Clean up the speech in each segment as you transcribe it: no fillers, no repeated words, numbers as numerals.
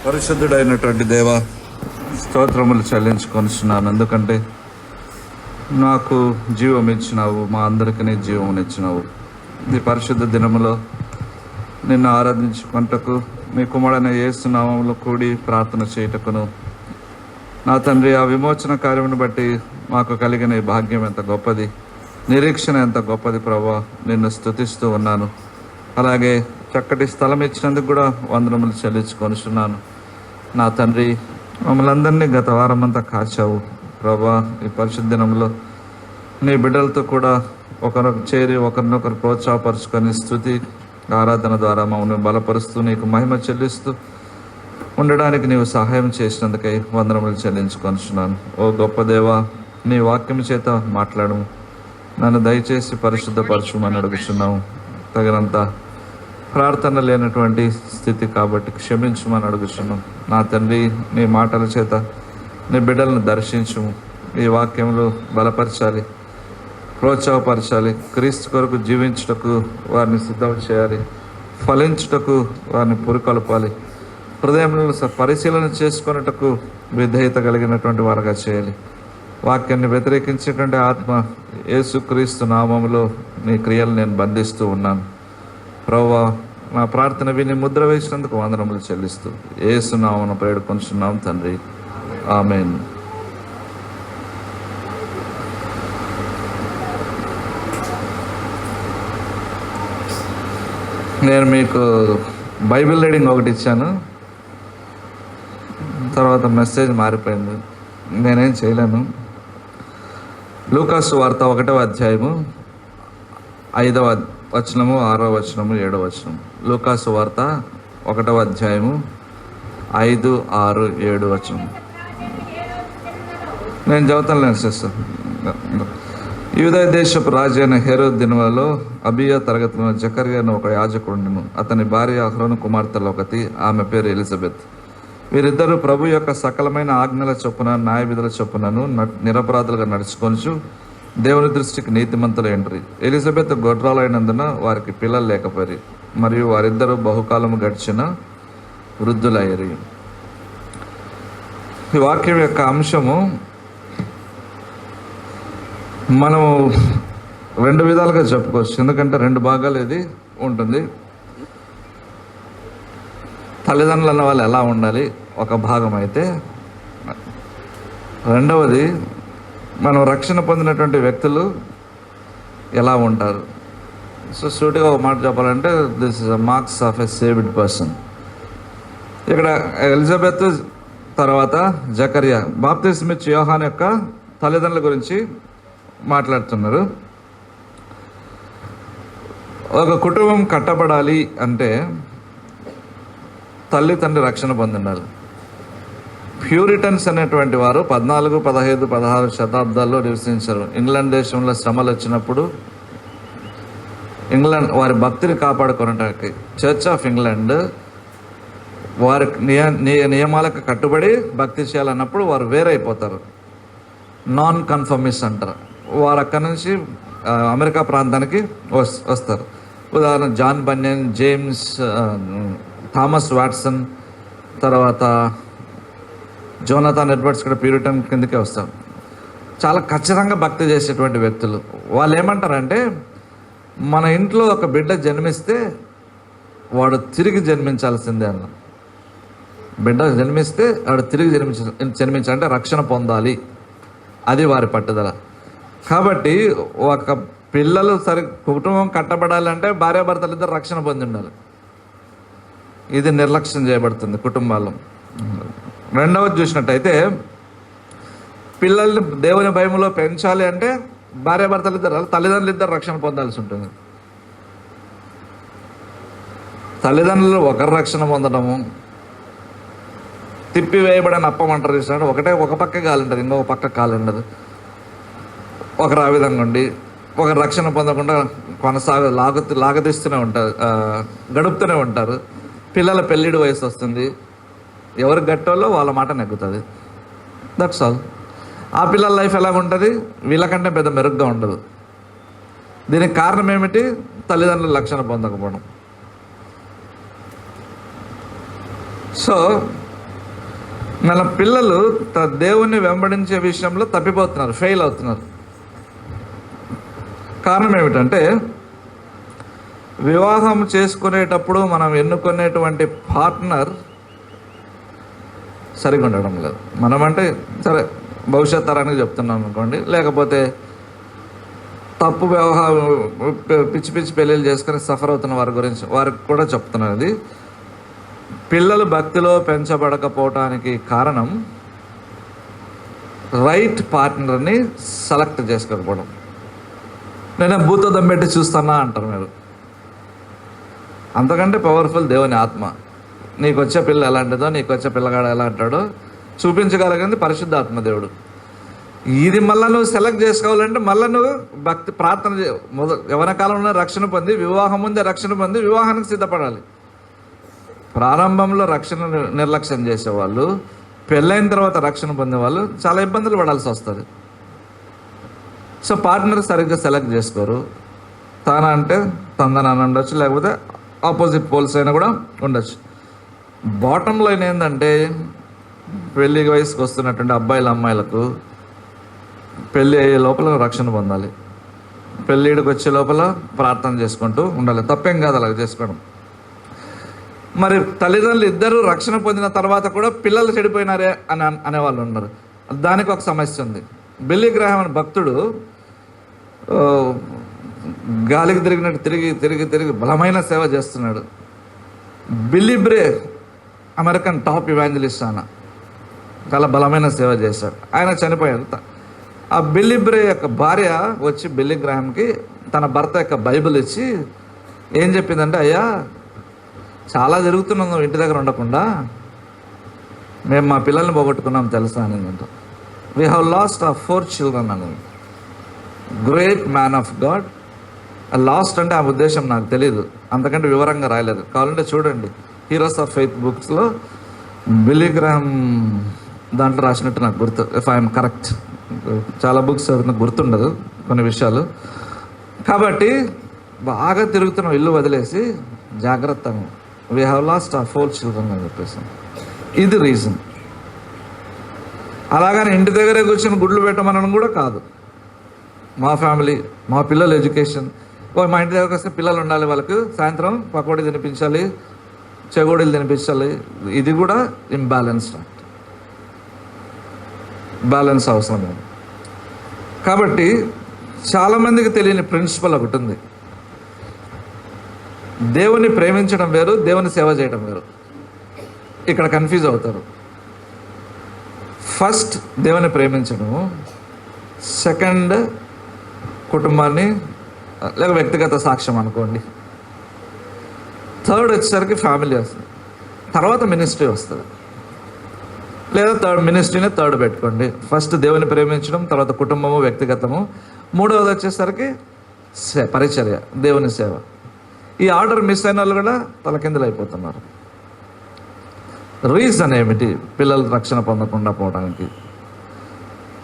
పరిశుద్ధుడైనటువంటి దేవ, స్తోత్రములు చెల్లించుకొనిస్తున్నాను. ఎందుకంటే నాకు జీవం ఇచ్చినావు, మా అందరికీ జీవం ఇచ్చినావు. ఈ పరిశుద్ధ దినములో నిన్ను ఆరాధించుకుంటకు మీ కుమారుడైన యేసు నామములో కూడి ప్రార్థన చేయుటకును, నా తండ్రి, ఆ విమోచన కార్యమును బట్టి మాకు కలిగిన ఈ భాగ్యం ఎంత గొప్పది, నిరీక్షణ ఎంత గొప్పది ప్రభా. నిన్ను స్తుతిస్తూ ఉన్నాను. అలాగే చక్కటి స్థలం ఇచ్చినందుకు కూడా వందనములు చెల్లించుకొనిస్తున్నాను. నా తండ్రి, మమ్మల్ని అందరినీ గత వారం అంతా కాచావు ప్రభా. ఈ పరిశుద్ధ దినంలో నీ బిడ్డలతో కూడా ఒకరొక చేరి ఒకరినొకరు ప్రోత్సాహపరుచుకొని స్తుతి ఆరాధన ద్వారా మమ్మల్ని బలపరుస్తూ నీకు మహిమ చెల్లిస్తూ ఉండడానికి నీవు సహాయం చేసినందుకై వందనములు చెల్లించుకొనిస్తున్నాను. ఓ గొప్ప దేవా, నీ వాక్యం చేత మాట్లాడు, నన్ను దయచేసి పరిశుద్ధపరచుమని అడుగుతున్నాము. తగినంత ప్రార్థన లేనటువంటి స్థితి కాబట్టి క్షమించమని అడుగుతున్నాం. నా తండ్రి, నీ మాటల చేత నీ బిడ్డలను దర్శించుము. ఈ వాక్యంలో బలపరచాలి, ప్రోత్సాహపరచాలి. క్రీస్తు కొరకు జీవించుటకు వారిని సిద్ధం చేయాలి, ఫలించుటకు వారిని పురికొల్పాలి, హృదయంలో పరిశీలన చేసుకున్నటకు విధేయత కలిగినటువంటి వారుగా చేయాలి. వాక్యాన్ని వ్యతిరేకించేటువంటి ఆత్మ యేసుక్రీస్తు నామములో నీ క్రియలు నేను బంధిస్తూ ఉన్నాను ప్రభువా. నా ప్రార్థన విని ముద్ర వేసినందుకు వందనములు చెల్లిస్తూ యేసు నామమున వేడుకొంచున్నాం తండ్రి, ఆమేన్. నేను మీకు బైబిల్ రీడింగ్ ఒకటి ఇచ్చాను, తర్వాత మెసేజ్ మారిపోయింది, నేనేం చేయలేను. లూకాసు వార్త 1వ అధ్యాయము 5వ వచనము, 6వ వచనము, 7వ వచనం. లూకాసు వార్త 1వ అధ్యాయము 5, 6, 7 వచనం. నేను చదువుతాను సిస్టర్. యూదయ దేశపు రాజు అయిన హేరోదు దినములలో అబియా తరగతిలో జకర్యా అనే ఒక యాజకుడును, అతని భార్య అహరోను కుమార్తెలో ఒకటి, ఆమె పేరు ఎలిజబెత్. వీరిద్దరూ ప్రభు యొక్క సకలమైన ఆజ్ఞల చొప్పున న్యాయ విధుల చొప్పునను నిరపరాధులుగా నడుచుకొనుచు దేవుని దృష్టికి నీతిమంతులైండ్రి. ఎలిజబెత్ గొడ్రాలైనందున వారికి పిల్లలు లేకపోయి, మరియు వారిద్దరూ బహుకాలము గడిచిన వృద్ధులయ్యారు. ఈ వాక్యం యొక్క అంశము మనము 2 విధాలుగా చెప్పుకోవచ్చు, ఎందుకంటే 2 భాగాలు ఇది ఉంటుంది. తల్లిదండ్రులు అన్న వాళ్ళు ఎలా ఉండాలి ఒక భాగం అయితే, రెండవది మనం రక్షణ పొందినటువంటి వ్యక్తులు ఎలా ఉంటారు. సో సూటిగా ఒక మాట చెప్పాలంటే this is a marks of a saved person. ఇక్కడ ఎలిజబెత్ తర్వాత జకర్యా బాప్తిస్మిచ్చు యోహాను యొక్క తల్లిదండ్రుల గురించి మాట్లాడుతున్నారు. ఒక కుటుంబం కట్టబడాలి అంటే తల్లి తండ్రి రక్షణ పొందిండాలి. ప్యూరిటన్స్ అనేటువంటి వారు 14, 15, 16 శతాబ్దాల్లో నివసించారు. ఇంగ్లాండ్ దేశంలో శ్రమలు వచ్చినప్పుడు వారి భక్తిని కాపాడుకోవడానికి చర్చ్ ఆఫ్ ఇంగ్లాండ్ వారి నియమాలకు కట్టుబడి భక్తి చేయాలన్నప్పుడు వారు వేరైపోతారు, నాన్ కన్ఫర్మిస్ట్ అంటారు. వారు అక్కడి నుంచి అమెరికా ప్రాంతానికి వస్తారు. ఉదాహరణ John Bunyan, James, Thomas Watson, తర్వాత జోనథాన్ ఎడ్వర్డ్స్ కూడా ప్యూరిటన్ కిందకే వస్తారు. చాలా ఖచ్చితంగా భక్తి చేసేటువంటి వ్యక్తులు. వాళ్ళు ఏమంటారంటే, మన ఇంట్లో ఒక బిడ్డ జన్మిస్తే వాడు తిరిగి జన్మించాల్సిందే అన్న. బిడ్డ జన్మిస్తే వాడు తిరిగి జన్మించాలంటే రక్షణ పొందాలి, అది వారి పట్టుదల. కాబట్టి ఒక పిల్లలు కుటుంబం కట్టబడాలంటే భార్యాభర్తలు ఇద్దరు రక్షణ పొంది ఉండాలి. ఇది నిర్లక్ష్యం చేయబడుతుంది కుటుంబాల్లో. రెండవది చూసినట్టయితే, పిల్లల్ని దేవుని భయములో పెంచాలి అంటే భార్యాభర్తలు ఇద్దరు, తల్లిదండ్రులు ఇద్దరు రక్షణ పొందాల్సి ఉంటుంది. తల్లిదండ్రులు ఒకరు రక్షణ పొందడము, తిప్పివేయబడని అప్పం అంటారు చూసినట్టు, ఒక పక్క కాలు ఉంటుంది, ఇంకొక పక్క కాలు ఉండదు. ఒకరు ఆ విధంగా ఉండి ఒకరు రక్షణ పొందకుండా లాగదీస్తూనే ఉంటారు, గడుపుతూనే ఉంటారు. పిల్లల పెళ్ళిడి వయసు వస్తుంది, ఎవరు గట్టోళ్ళో వాళ్ళ మాట నెగ్గుతుంది. That's all. ఆ పిల్లల లైఫ్ ఎలాగుంటుంది, వీళ్ళకంటే పెద్ద మెరుగ్గా ఉండదు. దీనికి కారణం ఏమిటి? తల్లిదండ్రుల రక్షణ పొందకపోవడం. సో మన పిల్లలు దేవుణ్ణి వెంబడించే విషయంలో తప్పిపోతున్నారు, ఫెయిల్ అవుతున్నారు. కారణం ఏమిటంటే వివాహం చేసుకునేటప్పుడు మనం ఎన్నుకునేటువంటి పార్ట్నర్ సరిగా ఉండడం లేదు. మనమంటే సరే భవిష్యత్ తరానికి చెప్తున్నాం అనుకోండి, లేకపోతే తప్పు వ్యవహారం పిచ్చి పిచ్చి పెళ్ళిళ్ళు చేసుకొని సఫర్ అవుతున్న వారి గురించి వారికి కూడా చెప్తున్నాను. ఇది పిల్లలు భక్తిలో పెంచబడకపోవటానికి కారణం రైట్ పార్ట్నర్ని సెలెక్ట్ చేసుకోకపోవడం. నేను భూతో దమ్మెట్టి చూస్తున్నా అంటారు మీరు. అంతకంటే పవర్ఫుల్ దేవుని ఆత్మ. నీకు వచ్చే పిల్ల ఎలాంటిదో, నీకు వచ్చే పిల్లగాడు ఎలా అంటాడో చూపించగలిగింది పరిశుద్ధాత్మ దేవుడు. ఇది మళ్ళీ నువ్వు సెలెక్ట్ చేసుకోవాలంటే మళ్ళీ నువ్వు భక్తి ప్రార్థన యవ్వన కాలంలో రక్షణ పొంది, వివాహం ముందే రక్షణ పొంది వివాహానికి సిద్ధపడాలి. ప్రారంభంలో రక్షణ నిర్లక్ష్యం చేసేవాళ్ళు, పెళ్ళైన తర్వాత రక్షణ పొందేవాళ్ళు చాలా ఇబ్బందులు పడాల్సి వస్తుంది. సో పార్ట్నర్ సరిగ్గా సెలెక్ట్ చేసుకోరు. తాన అంటే తందన ఉండొచ్చు, లేకపోతే ఆపోజిట్ పోల్స్ అయినా కూడా ఉండొచ్చు. బాటమ్ లైన్ ఏంటంటే పెళ్ళి వయసుకు వస్తున్నటువంటి అబ్బాయిలు అమ్మాయిలకు పెళ్ళి అయ్యే లోపల రక్షణ పొందాలి. పెళ్ళిడికి వచ్చే లోపల ప్రార్థన చేసుకుంటూ ఉండాలి. తప్పేం కాదు అలా చేసుకోవడం. మరి తల్లిదండ్రులు ఇద్దరు రక్షణ పొందిన తర్వాత కూడా పిల్లలు చెడిపోయినారే అని అనేవాళ్ళు ఉన్నారు. దానికి ఒక సమస్య ఉంది. బిల్లీ గ్రాహం అనే భక్తుడు గాలికి తిరిగినట్టు తిరిగి తిరిగి తిరిగి బలమైన సేవ చేస్తున్నాడు. బిల్లీ బ్రే అమెరికన్ టాప్ ఇవాంజలిస్ట్, ఆయన చాలా బలమైన సేవ చేశాడు. ఆయన చనిపోయాడు. ఆ బిల్లీ బ్రే యొక్క భార్య వచ్చి బిల్లీ గ్రాహాంకి తన భర్త యొక్క బైబిల్ ఇచ్చి ఏం చెప్పిందంటే, అయ్యా చాలా జరుగుతున్నాం నువ్వు ఇంటి దగ్గర ఉండకుండా, మేము మా పిల్లల్ని పోగొట్టుకున్నాం తెలుసా అని. We have lost our 4 children అనేది. Great man of God. Lost అంటే ఆ ఉద్దేశం నాకు తెలియదు, అంతకంటే వివరంగా రాయలేదు. కావాలంటే చూడండి హీరోస్ ఆఫ్ ఫెయిత్ బుక్స్లో బిల్లీ గ్రాహం దాంట్లో రాసినట్టు నాకు గుర్తు, ఇఫ్ ఐఎమ్ కరెక్ట్. చాలా బుక్స్ నాకు గుర్తుండదు కొన్ని విషయాలు. కాబట్టి బాగా తిరుగుతున్నాం ఇల్లు వదిలేసి, జాగ్రత్త, we have lost our 4 children అని చెప్పేసి. ఇది రీజన్. అలాగని ఇంటి దగ్గరే కూర్చొని గుడ్లు పెట్టమనడం కూడా కాదు. మా ఫ్యామిలీ, మా పిల్లల ఎడ్యుకేషన్, మా ఇంటి దగ్గరకు వస్తే పిల్లలు ఉండాలి, వాళ్ళకు సాయంత్రం పకోడీ తినిపించాలి, చెగోడీలు తినిపించాలి. ఇది కూడా ఇంబ్యాలెన్స్డ్. బ్యాలెన్స్ అవసరం లేదు. కాబట్టి చాలామందికి తెలియని ప్రిన్సిపల్ ఒకటి ఉంది. దేవుని ప్రేమించడం వేరు, దేవుని సేవ చేయడం వేరు. ఇక్కడ కన్ఫ్యూజ్ అవుతారు. ఫస్ట్ దేవుని ప్రేమించడము, సెకండ్ కుటుంబాన్ని లేక వ్యక్తిగత సాక్ష్యం అనుకోండి, థర్డ్ వచ్చేసరికి ఫ్యామిలీ వస్తుంది, తర్వాత మినిస్ట్రీ వస్తుంది. లేదా మినిస్ట్రీని థర్డ్ పెట్టుకోండి. ఫస్ట్ దేవుని ప్రేమించడం, తర్వాత కుటుంబము వ్యక్తిగతము, మూడవది వచ్చేసరికి పరిచర్య, దేవుని సేవ. ఈ ఆర్డర్ మిస్ అయిన వాళ్ళు కూడా తలకిందులు అయిపోతున్నారు. రీజన్ ఏమిటి పిల్లలు రక్షణ పొందకుండా పోవడానికి?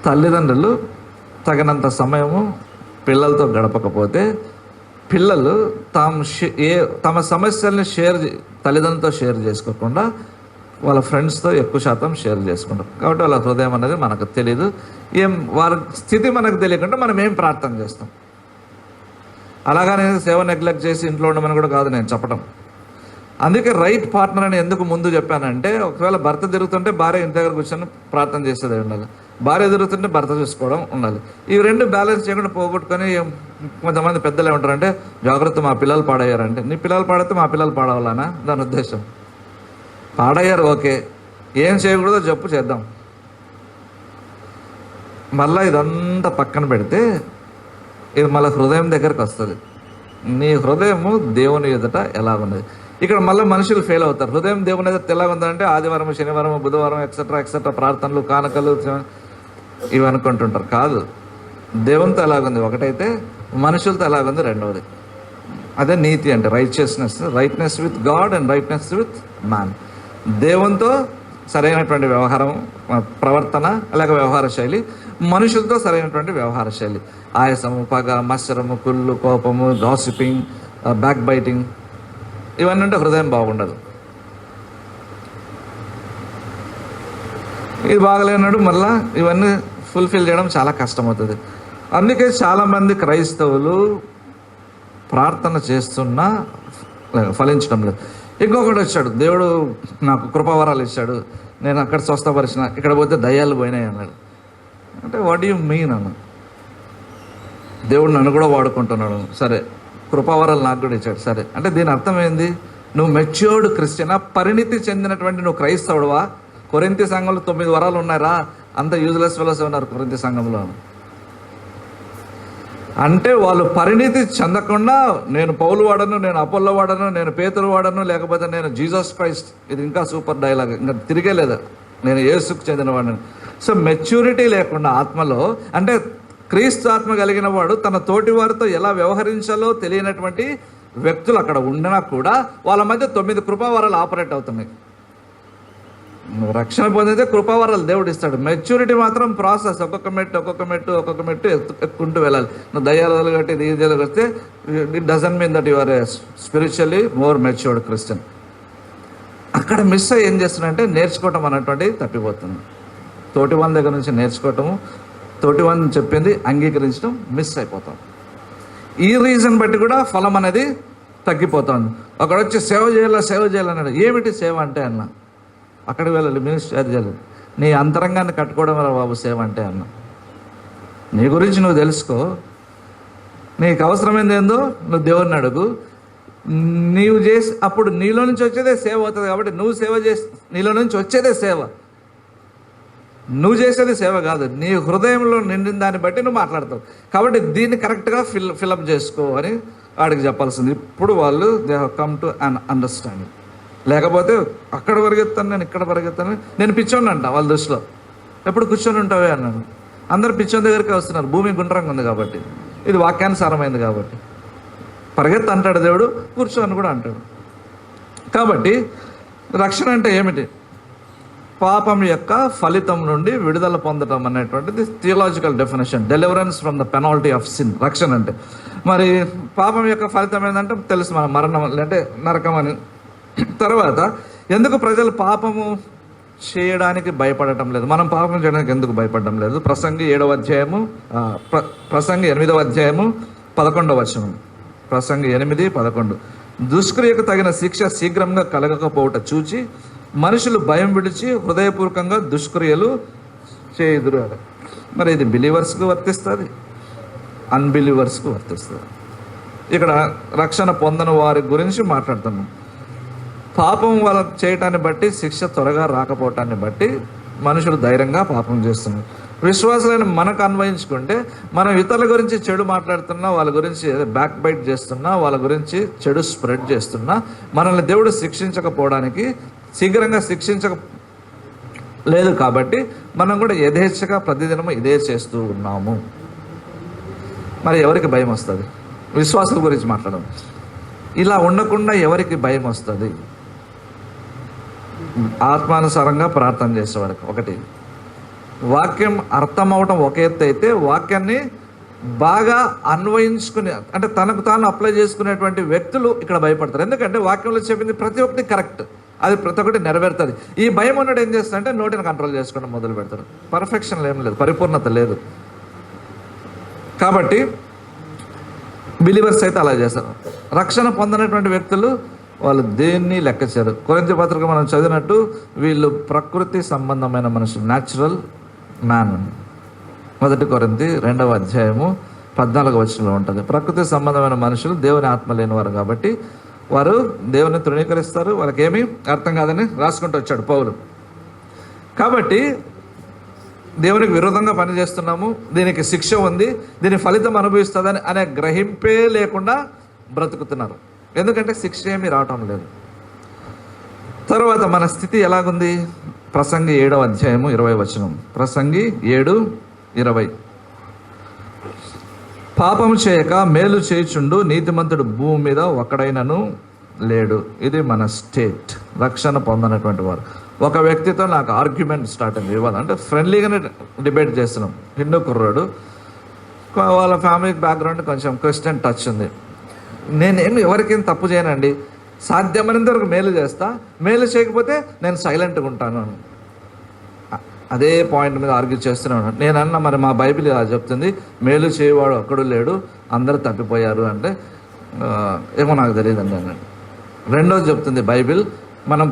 తల్లిదండ్రులు తగినంత సమయము పిల్లలతో గడపకపోతే, పిల్లలు తమ సమస్యల్ని తల్లిదండ్రులతో షేర్ చేసుకోకుండా వాళ్ళ ఫ్రెండ్స్తో ఎక్కువ శాతం షేర్ చేసుకుంటారు. కాబట్టి వాళ్ళ హృదయం అనేది మనకు తెలియదు. వారి స్థితి మనకు తెలియకుండా మనం ఏం ప్రార్థన చేస్తాం. అలాగనే సేవ నెగ్లెక్ట్ చేసి ఇంట్లో ఉండమని కూడా కాదు నేను చెప్పడం. అందుకే రైట్ పార్ట్నర్ అని ఎందుకు ముందు చెప్పానంటే, ఒకవేళ భర్త తిరుగుతుంటే భార్య ఇంటి దగ్గర కూర్చొని ప్రార్థన చేసేది ఉండాలి, భార్య తిరుగుతుంటే భర్త చూసుకోవడం ఉండాలి. ఇవి రెండు బ్యాలెన్స్ చేయకుండా పోగొట్టుకొని కొంతమంది పెద్దలు ఏమంటారంటే, జాగ్రత్త మా పిల్లలు పాడయ్యారంటే, నీ పిల్లలు పాడితే మా పిల్లలు పాడవాలనా దాని ఉద్దేశం? పాడయ్యారు, ఓకే, ఏం చేయకూడదో చెప్పు, చేద్దాం. మళ్ళీ ఇదంతా పక్కన పెడితే ఇది మళ్ళీ హృదయం దగ్గరకు వస్తుంది. నీ హృదయము దేవుని ఎదుట ఎలా ఉన్నది? ఇక్కడ మళ్ళీ మనుషులు ఫెయిల్ అవుతారు. హృదయం దేవుని ఎదుట ఎలా ఉందంటే ఆదివారం, శనివారం, బుధవారం ఎక్సెట్రా ప్రార్థనలు, కానుకలు ఇవి అనుకుంటుంటారు. కాదు, దేవునితో ఎలాగుంది ఒకటైతే, మనుషులతో ఎలాగుంది రెండవది. అదే నీతి అంటే righteousness with God and righteousness with man. దేవునితో సరైనటువంటి వ్యవహారం, ప్రవర్తన లేక వ్యవహార శైలి, మనుషులతో సరైనటువంటి వ్యవహార శైలి. ఆయాసము, పగ, మత్సరము, కుళ్ళు, కోపము, గాసిపింగ్, బ్యాక్ బైటింగ్, ఇవన్నీ ఉంటే హృదయం బాగుండదు. ఇది బాగలేనాడు, మళ్ళీ ఇవన్నీ ఫుల్ఫిల్ చేయడం చాలా కష్టమవుతుంది. అందుకే చాలామంది క్రైస్తవులు ప్రార్థన చేస్తున్నా ఫలించడం లేదు. ఇంకొకటి వచ్చాడు, దేవుడు నాకు కృపావరాలు ఇచ్చాడు, నేను అక్కడ స్వస్థపరిచిన, ఇక్కడ పోతే దయ్యాలు పోయినాయి అన్నాడు. అంటే వాట్ యు మీన్ అన్న? దేవుడు నన్ను కూడా వాడుకుంటున్నాడు, సరే కృపావరాలు నాకు కూడా ఇచ్చాడు, సరే. అంటే దీని అర్థం ఏంది? నువ్వు మెచ్యూర్డ్ క్రిస్టియనా, పరిణితి చెందినటువంటి నువ్వు క్రైస్తవుడువా? కొరింథీ సంఘంలో 9 వరాలు ఉన్నారా? అంత యూజ్లెస్ ఫెలోస్ ఉన్నారు కొరింథీ సంఘంలో. అంటే వాళ్ళు పరిణితి చెందకుండా నేను పౌలు వాడను, నేను అపోల్లో వాడను, నేను పేతురు వాడను, లేకపోతే నేను జీసస్ క్రైస్ట్, ఇది ఇంకా సూపర్ డైలాగ్, ఇంకా తిరిగే లేదా, నేను యేసుకు చెందిన వాడిని. సో మెచ్యూరిటీ లేకుండా ఆత్మలో, అంటే క్రీస్తు ఆత్మ కలిగిన వాడు తన తోటి వారితో ఎలా వ్యవహరించాలో తెలియనటువంటి వ్యక్తులు అక్కడ ఉండినా కూడా వాళ్ళ మధ్య 9 కృపావరాలు ఆపరేట్ అవుతున్నాయి. రక్షణ పొందితే కృపావరాలు దేవుడు ఇస్తాడు. మెచ్యూరిటీ మాత్రం ప్రాసెస్, ఒక్కొక్క మెట్టు ఎక్కుంటూ వెళ్ళాలి. నువ్వు దయ్యాలు కట్టి దీయాలు కడితే it doesn't mean that you are a spiritually more matured Christian. అక్కడ మిస్ అయ్యి ఏం చేస్తున్నాడంటే నేర్చుకోవటం అన్నటువంటిది తప్పిపోతుంది. తోటి వాళ్ళ దగ్గర నుంచి నేర్చుకోవటము, తోటి వాళ్ళని చెప్పింది అంగీకరించడం మిస్ అయిపోతాం. ఈ రీజన్ బట్టి కూడా ఫలం అనేది తగ్గిపోతుంది. అక్కడ వచ్చి సేవ చేయాలన్నాడు. ఏమిటి సేవ అంటే అన్న? అక్కడికి వెళ్ళాలి, మినిస్టర్ చేయాలి. నీ అంతరంగాన్ని కట్టుకోవడం వల్ల బాబు సేవ అంటే అన్న. నీ గురించి నువ్వు తెలుసుకో, నీకు అవసరమైంది ఏందో నువ్వు దేవుడిని అడుగు. నీవు చేసి అప్పుడు నీలో నుంచి వచ్చేదే సేవ అవుతుంది. కాబట్టి నువ్వు సేవ చేసి నీలో నుంచి వచ్చేదే సేవ. నువ్వు చేసేది సేవ కాదు, నీ హృదయంలో నిండిన దాన్ని బట్టి నువ్వు మాట్లాడతావు. కాబట్టి దీన్ని కరెక్ట్గా ఫిల్అప్ చేసుకో అని వాడికి చెప్పాల్సింది. ఇప్పుడు వాళ్ళు they have come to an understanding. లేకపోతే అక్కడ పరిగెత్తాను, నేను ఇక్కడ పరిగెత్తాను, నేను పిచ్చోని అంట వాళ్ళ దృష్టిలో. ఎప్పుడు కూర్చొని ఉంటావే అన్నాను. అందరు పిచ్చోని దగ్గరికి వస్తున్నారు, భూమి గుండ్రంగా ఉంది కాబట్టి, ఇది వాక్యానుసారమైంది కాబట్టి. పరిగెత్త అంటాడు దేవుడు, కూర్చోని కూడా అంటాడు. కాబట్టి రక్షణ అంటే ఏమిటి? పాపం యొక్క ఫలితం నుండి విడుదల పొందడం అనేటువంటిది theological definition. Deliverance from the penalty of sin. రక్షణ అంటే మరి పాపం యొక్క ఫలితం ఏంటంటే తెలుసు, మన మరణం అంటే నరకం అని. తర్వాత ఎందుకు ప్రజలు పాపము చేయడానికి భయపడటం లేదు? మనం పాపం చేయడానికి ఎందుకు భయపడటం లేదు? ప్రసంగి 7వ అధ్యాయము, ప్రసంగి 8వ అధ్యాయము 11వ వచనం. ప్రసంగి 8:11. దుష్క్రియకు తగిన శిక్ష శీఘ్రంగా కలగకపోవట చూచి మనుషులు భయం విడిచి హృదయపూర్వకంగా దుష్క్రియలు చేయుదురు. మరి ఇది బిలీవర్స్కు వర్తిస్తుంది, అన్బిలీవర్స్కు వర్తిస్తుంది. ఇక్కడ రక్షణ పొందని వారి గురించి మాట్లాడుతున్నాం. పాపం వాళ్ళ చేయటాన్ని బట్టి శిక్ష త్వరగా రాకపోవటాన్ని బట్టి మనుషులు ధైర్యంగా పాపం చేస్తున్నారు. విశ్వాసాలను మనకు అన్వయించుకుంటే మనం ఇతరుల గురించి చెడు మాట్లాడుతున్నా, వాళ్ళ గురించి బ్యాక్ బైట్ చేస్తున్నా, వాళ్ళ గురించి చెడు స్ప్రెడ్ చేస్తున్నా, మనల్ని దేవుడు శిక్షించకపోవడానికి, శీఘ్రంగా శిక్షించక లేదు కాబట్టి మనం కూడా యథేచ్ఛగా ప్రతిదినము ఇదే చేస్తూ ఉన్నాము. మరి ఎవరికి భయం వస్తుంది? విశ్వాసుల గురించి మాట్లాడడం. ఇలా ఉండకుండా ఎవరికి భయం వస్తుంది? ఆత్మానుసారంగా ప్రార్థన చేసేవాడికి. ఒకటి, వాక్యం అర్థం అవటం ఒక ఎత్తు అయితే, వాక్యాన్ని బాగా అన్వయించుకునే, అంటే తనకు తాను అప్లై చేసుకునేటువంటి వ్యక్తులు ఇక్కడ భయపడతారు. ఎందుకంటే వాక్యంలో చెప్పింది ప్రతి ఒక్కటి కరెక్ట్, అది ప్రతి ఒక్కటి నెరవేరుతుంది. ఈ భయం ఉన్నాడు ఏం చేస్తాడంటే నోటిని కంట్రోల్ చేసుకోవడం మొదలు పెడతాడు. పర్ఫెక్షన్ ఏం లేదు, పరిపూర్ణత లేదు. కాబట్టి బిలీవర్స్ అయితే అలా చేస్తారు. రక్షణ పొందినటువంటి వ్యక్తులు వాళ్ళు దేన్ని లెక్క చేయరు. కొరింథీ పత్రిక మనం చదివినట్టు వీళ్ళు ప్రకృతి సంబంధమైన మనుషులు, న్యాచురల్ మ్యాన్. 1 కొరింథీ 2వ అధ్యాయము 14వ వచనంలో ఉంటుంది. ప్రకృతి సంబంధమైన మనుషులు దేవుని ఆత్మ లేనివారు కాబట్టి వారు దేవుని తృణీకరిస్తారు, వాళ్ళకి ఏమీ అర్థం కాదని రాసుకుంటూ వచ్చాడు పౌలు. కాబట్టి దేవునికి విరోధంగా పనిచేస్తున్నాము, దీనికి శిక్ష ఉంది, దీని ఫలితం అనుభవిస్తుందని అనే గ్రహింపే లేకుండా బ్రతుకుతున్నారు. ఎందుకంటే శిక్ష ఏమీ రావటం లేదు. తర్వాత మన స్థితి ఎలాగుంది? ప్రసంగి 7వ అధ్యాయము 20వ వచనం. ప్రసంగి 7:20. పాపము చేయక మేలు చేయుచుండు నీతిమంతుడు భూమి మీద ఒక్కడైనను లేడు. ఇది మన స్టేట్. రక్షణ పొందనటువంటి వారు. ఒక వ్యక్తితో నాకు ఆర్గ్యుమెంట్ స్టార్ట్ అయింది, వివాదం. అంటే ఫ్రెండ్లీగానే డిబేట్ చేస్తున్నాం. హిందూ కుర్రాడు, వాళ్ళ ఫ్యామిలీ బ్యాక్గ్రౌండ్ కొంచెం క్రిస్టియన్ టచ్ ఉంది. నేనేమి ఎవరికేం తప్పు చేయనండి, సాధ్యమైనంత వరకు మేలు చేస్తా, మేలు చేయకపోతే నేను సైలెంట్గా ఉంటాను. అదే పాయింట్ మీద ఆర్గ్యూ చేస్తూనే ఉన్నాడు. నేనన్నా మరి మా బైబిల్ ఇలా చెప్తుంది, మేలు చేయవాడు ఒక్కడు లేడు, అందరూ తప్పిపోయారు అంటే ఏమో నాకు తెలియదండి అన్నాడు. రెండోది చెప్తుంది బైబిల్, మనం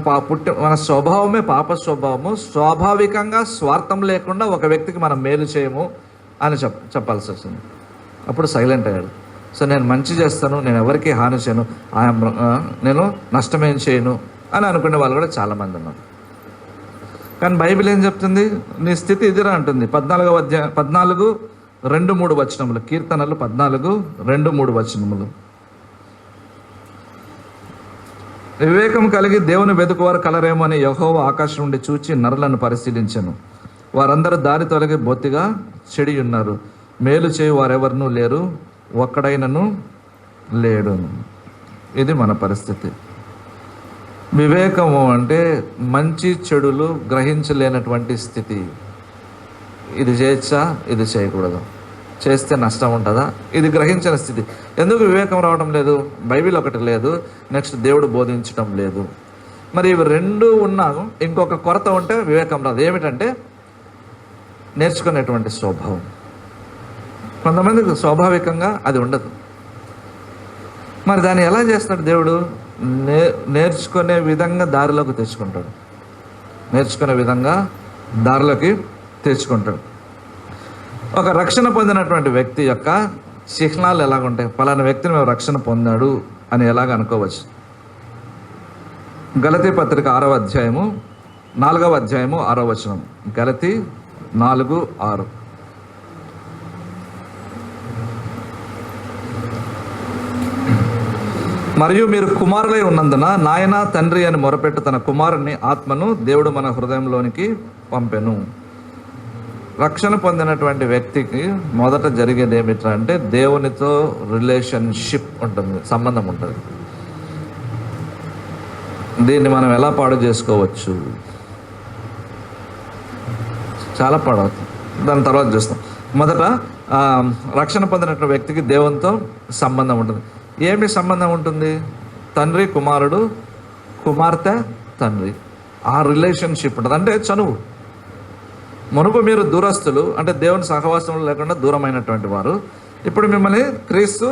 మన స్వభావమే పాప స్వభావము, స్వాభావికంగా స్వార్థం లేకుండా ఒక వ్యక్తికి మనం మేలు చేయము అని చెప్పాల్సి వస్తుంది. అప్పుడు సైలెంట్ అయ్యాడు. సో నేను మంచి చేస్తాను, నేను ఎవరికి హాని చేయను, నేను నష్టమేం చేయను అని అనుకునే వాళ్ళు కూడా చాలామంది ఉన్నారు. కానీ బైబిల్ ఏం చెప్తుంది? నీ స్థితి ఇదిరా అంటుంది. 14:2-3 వచనములు, కీర్తనలు 14:2-3 వచనములు. వివేకం కలిగి దేవుని వెతుకువారు కలరేమో అని యెహోవా ఆకాశం నుండి చూచి నరులను పరిశీలించెను. వారందరూ దారి తొలగి బొత్తిగా చెడి ఉన్నారు, మేలు చేయు వారెవరనూ లేరు, ఒక్కడైనను లేడు. ఇది మన పరిస్థితి. వివేకము అంటే మంచి చెడులు గ్రహించలేనటువంటి స్థితి. ఇది చేయొచ్చా, ఇది చేయకూడదు, చేస్తే నష్టం ఉంటుందా, ఇది గ్రహించిన స్థితి. ఎందుకు వివేకం రావడం లేదు? బైబిల్ ఒకటి లేదు, నెక్స్ట్ దేవుడు బోధించడం లేదు. మరి ఇవి రెండు ఉన్నా ఇంకొక కొరత ఉంటే వివేకం రాదు. ఏమిటంటే నేర్చుకునేటువంటి స్వభావం. కొంతమందికి స్వాభావికంగా అది ఉండదు. మరి దాన్ని ఎలా చేస్తాడు దేవుడు? నేర్చుకునే విధంగా దారిలోకి తెచ్చుకుంటాడు. నేర్చుకునే విధంగా దారిలోకి తెచ్చుకుంటాడు. ఒక రక్షణ పొందినటువంటి వ్యక్తి యొక్క చిహ్నాలు ఎలాగుంటాయి? పలానా వ్యక్తిని మేము రక్షణ పొందాడు అని ఎలాగ అనుకోవచ్చు? గలతీ పత్రిక 6వ అధ్యాయము 4వ అధ్యాయము 6వ వచనం. గలతీ 4:6. మరియు మీరు కుమారులై ఉన్నందున నాయన తండ్రి అని మొరపెట్టు తన కుమారుని ఆత్మను దేవుడు మన హృదయంలోనికి పంపెను. రక్షణ పొందినటువంటి వ్యక్తికి మొదట జరిగేది ఏమిట్రా అంటే దేవునితో రిలేషన్షిప్ ఉంటుంది, సంబంధం ఉంటుంది. దీన్ని మనం ఎలా పాడు చేసుకోవచ్చు? చాలా పాడవుతుంది. దాని తర్వాత చూస్తాం. మొదట రక్షణ పొందినటువంటి వ్యక్తికి దేవునితో సంబంధం ఉంటుంది. ఏమి సంబంధం ఉంటుంది? తండ్రి కుమారుడు, కుమార్తె తండ్రి, ఆ రిలేషన్షిప్ ఉంటుంది. అంటే చనువు. మునుపు మీరు దూరస్తులు, అంటే దేవుని సహవాసంలో లేకుండా దూరమైనటువంటి వారు. ఇప్పుడు మిమ్మల్ని క్రీస్తు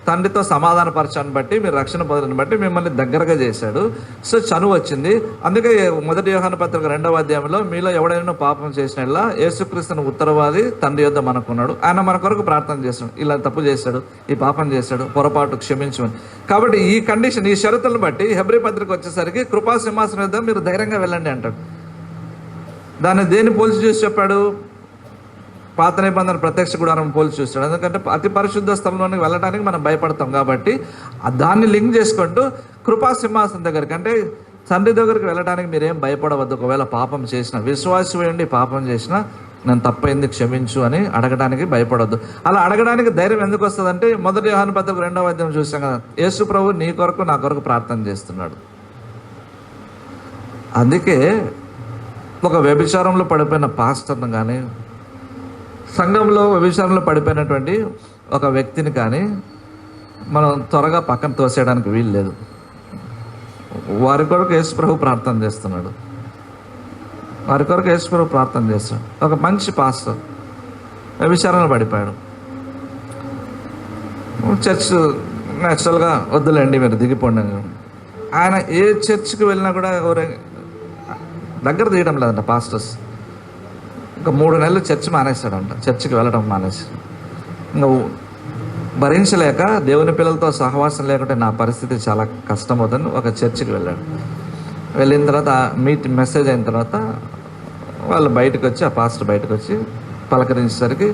తండ్రితో సమాధానపరచాన్ని బట్టి, మీరు రక్షణ పొందడాన్ని బట్టి మిమ్మల్ని దగ్గరగా చేశాడు. సో చనువు వచ్చింది. అందుకే 1 యోహాను పత్రిక 2వ అధ్యాయంలో మీలో ఎవడైనా పాపం చేసినట్లా యేసుక్రీస్తును ఉత్తరవాది తండ్రి యొద్ద మనకున్నాడు, ఆయన మన కొరకు ప్రార్థన చేస్తాడు. ఇలా తప్పు చేశాడు, ఈ పాపం చేశాడు, పొరపాటు క్షమించమని. కాబట్టి ఈ కండిషన్, ఈ షరతులను బట్టి హెబ్రీ పత్రిక వచ్చేసరికి కృపా సింహాసనం యొద్ద మీరు ధైర్యంగా వెళ్ళండి అంటాడు. దాన్ని దేన్ని పోల్చి చూసి చెప్పాడు? పాత నిబంధన ప్రత్యక్ష గుడారం పోల్చి చూస్తాడు. ఎందుకంటే అతి పరిశుద్ధ స్థలంలోనికి వెళ్ళడానికి మనం భయపడతాం కాబట్టి దాన్ని లింక్ చేసుకుంటూ కృపా సింహాసనం దగ్గరికి, అంటే తండ్రి దగ్గరికి వెళ్ళడానికి మీరేం భయపడవద్దు. ఒకవేళ పాపం చేసిన, విశ్వాసం వేయండి, పాపం చేసినా నేను తప్పైంది క్షమించు అని అడగడానికి భయపడవద్దు. అలా అడగడానికి ధైర్యం ఎందుకు వస్తుందంటే 1 యోహాను పత్రిక 2వ అధ్యాయం చూసాం కదా, యేసు ప్రభు నీ కొరకు నా కొరకు ప్రార్థన చేస్తున్నాడు. అందుకే ఒక వ్యభిచారంలో పడిపోయిన పాస్టర్ను కానీ, సంఘంలో వ్యభిచారంలో పడిపోయినటువంటి ఒక వ్యక్తిని కానీ మనం త్వరగా పక్కన తోసేయడానికి వీలు లేదు. వారి కొరకు యేసు ప్రభు ప్రార్థన చేస్తున్నాడు. వారి కొరకు యేసు ప్రభు ప్రార్థన చేస్తున్నాడు. ఒక మంచి పాస్టర్ వ్యభిచారంలో పడిపోయాడు. చర్చ్ నేచురల్గా వద్దులేండి మీరు దిగిపోండి. ఆయన ఏ చర్చ్కి వెళ్ళినా కూడా ఎవరు దగ్గర తీయడం లేదంట పాస్టర్స్. ఇంకా 3 నెలలు చర్చ్ మానేస్తాడంట, చర్చికి వెళ్ళడం మానేసి. ఇంకా భరించలేక దేవుని పిల్లలతో సహవాసం లేకుంటే నా పరిస్థితి చాలా కష్టమవుతుంది, ఒక చర్చికి వెళ్ళాడు. వెళ్ళిన తర్వాత మెసేజ్ అయిన తర్వాత వాళ్ళు బయటకు వచ్చి, ఆ పాస్టర్ బయటకు వచ్చి పలకరించేసరికి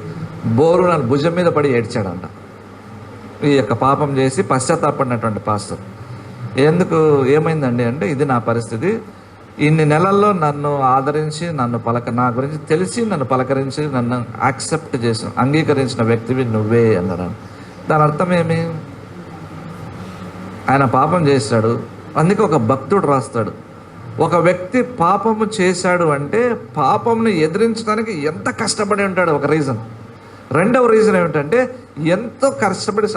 బోరు నా భుజం మీద పడి ఏడ్చాడంట. ఈ యొక్క పాపం చేసి పశ్చాత్తాపడినటువంటి పాస్టర్. ఏమైందండి అంటే, ఇది నా పరిస్థితి, ఇన్ని నెలల్లో నన్ను ఆదరించి నా గురించి తెలిసి నన్ను పలకరించి నన్ను యాక్సెప్ట్ చేసిన, అంగీకరించిన వ్యక్తివి నువ్వే అన్నాడు. దాని అర్థం ఏమి? ఆయన పాపం చేశాడు. అందుకే ఒక భక్తుడు రాస్తాడు, ఒక వ్యక్తి పాపము చేశాడు అంటే పాపంని ఎదిరించడానికి ఎంత కష్టపడి ఉంటాడు, ఒక రీజన్. రెండవ రీజన్ ఏమిటంటే ఎంతో కష్టపడి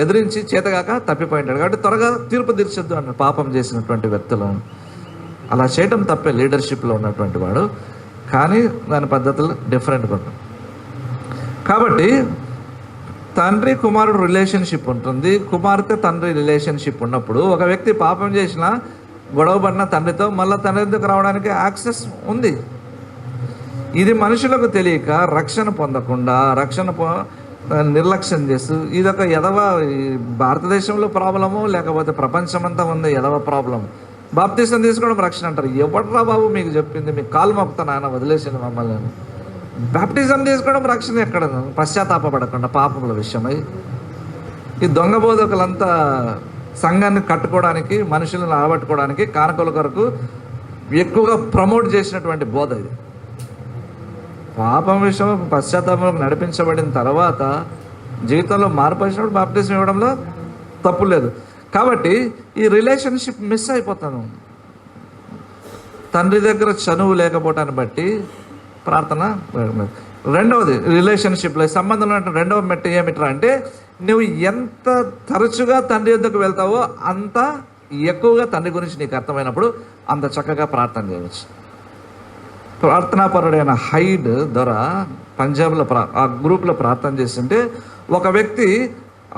ఎదిరించి చేతగాక తప్పిపోయి ఉంటాడు. కాబట్టి త్వరగా తీర్పు తీర్చొద్దు అన్నాడు పాపం చేసినటువంటి వ్యక్తులను. అలా చేయటం తప్పే లీడర్షిప్లో ఉన్నటువంటి వాడు. కానీ దాని పద్ధతులు డిఫరెంట్గా ఉంటాయి. కాబట్టి తండ్రి కుమారుడు రిలేషన్షిప్ ఉంటుంది, కుమార్తె తండ్రి రిలేషన్షిప్ ఉన్నప్పుడు ఒక వ్యక్తి పాపం చేసినా గొడవపడిన తండ్రితో మళ్ళీ తండ్రి దగ్గరకు రావడానికి యాక్సెస్ ఉంది. ఇది మనుషులకు తెలియక రక్షణ పొందకుండా నిర్లక్ష్యం చేస్తూ ఇదొక ఎదవ భారతదేశంలో ప్రాబ్లము, లేకపోతే ప్రపంచమంతా ఉంది ఎదవ ప్రాబ్లం. బాప్తిసం తీసుకోవడం రక్షణ అంటారు. ఎవడ్రా బాబు మీకు చెప్పింది? మీకు కాలు మోపుతాను, ఆయన వదిలేసింది మమ్మల్ని. బాప్టిజం తీసుకోవడం రక్షణ ఎక్కడ? పశ్చాత్తాపడకుండా పాపముల విషయమై ఈ దొంగ బోధకులంతా సంఘాన్ని కట్టుకోవడానికి, మనుషులను ఆబట్టుకోవడానికి, కానుకల కొరకు ఎక్కువగా ప్రమోట్ చేసినటువంటి బోధ ఇది. పాపం విషయం పశ్చాత్తాపం నడిపించబడిన తర్వాత జీవితంలో మార్పు వచ్చినప్పుడు బాప్టిజం ఇవ్వడంలో తప్పు లేదు. కాబట్టి ఈ రిలేషన్షిప్ మిస్ అయిపోతాను. తండ్రి దగ్గర చనువు లేకపోవటాన్ని బట్టి ప్రార్థన. రెండవది రిలేషన్షిప్లో సంబంధంలో రెండవ మెట్టు ఏమిట్రా అంటే, నువ్వు ఎంత తరచుగా తండ్రి యొద్దకు వెళ్తావో అంత ఎక్కువగా తండ్రి గురించి నీకు అర్థమైనప్పుడు అంత చక్కగా ప్రార్థన చేయవచ్చు. ప్రార్థనాపరుడైన హైడ్ ద్వారా పంజాబ్లో ఆ గ్రూప్లో ప్రార్థన చేస్తుంటే ఒక వ్యక్తి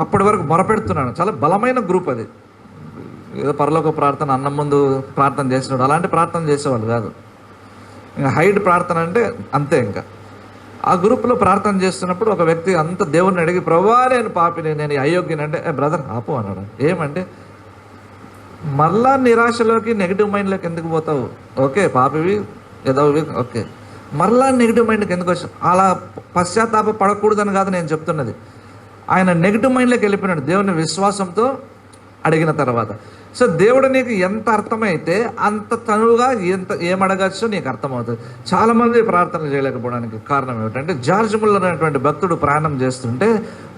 అప్పటి వరకు మొరపెడుతున్నాడు. చాలా బలమైన గ్రూప్ అది. ఏదో పరలోక ప్రార్థన అన్నం ముందు ప్రార్థన చేసినాడు అలాంటి ప్రార్థన చేసేవాళ్ళు కాదు. ఇంకా హైడ్ ప్రార్థన అంటే అంతే. ఇంకా ఆ గ్రూప్లో ప్రార్థన చేస్తున్నప్పుడు ఒక వ్యక్తి అంత దేవుడిని అడిగి, ప్రభువా నేను పాపిని, నేను అయోగ్యని అంటే, బ్రదర్ ఆపు అన్నాడు. ఏమంటే, మళ్ళా నిరాశలోకి నెగిటివ్ మైండ్లోకి ఎందుకు పోతావు? ఓకే పాపివి ఏదోవి ఓకే, మరలా నెగిటివ్ మైండ్కి ఎందుకు వచ్చావు? అలా పశ్చాత్తాప పడకూడదని కాదు నేను చెప్తున్నది. ఆయన నెగిటివ్ మైండ్లోకి వెళ్ళిపోయినాడు దేవుని విశ్వాసంతో అడిగిన తర్వాత. సో దేవుడు నీకు ఎంత అర్థమైతే అంత తనువుగా ఏమడగచ్చో నీకు అర్థమవుతుంది. చాలామంది ప్రార్థనలు చేయలేకపోవడానికి కారణం ఏమిటంటే, జార్జ్ ముల్లర్ అనేటువంటి భక్తుడు ప్రయాణం చేస్తుంటే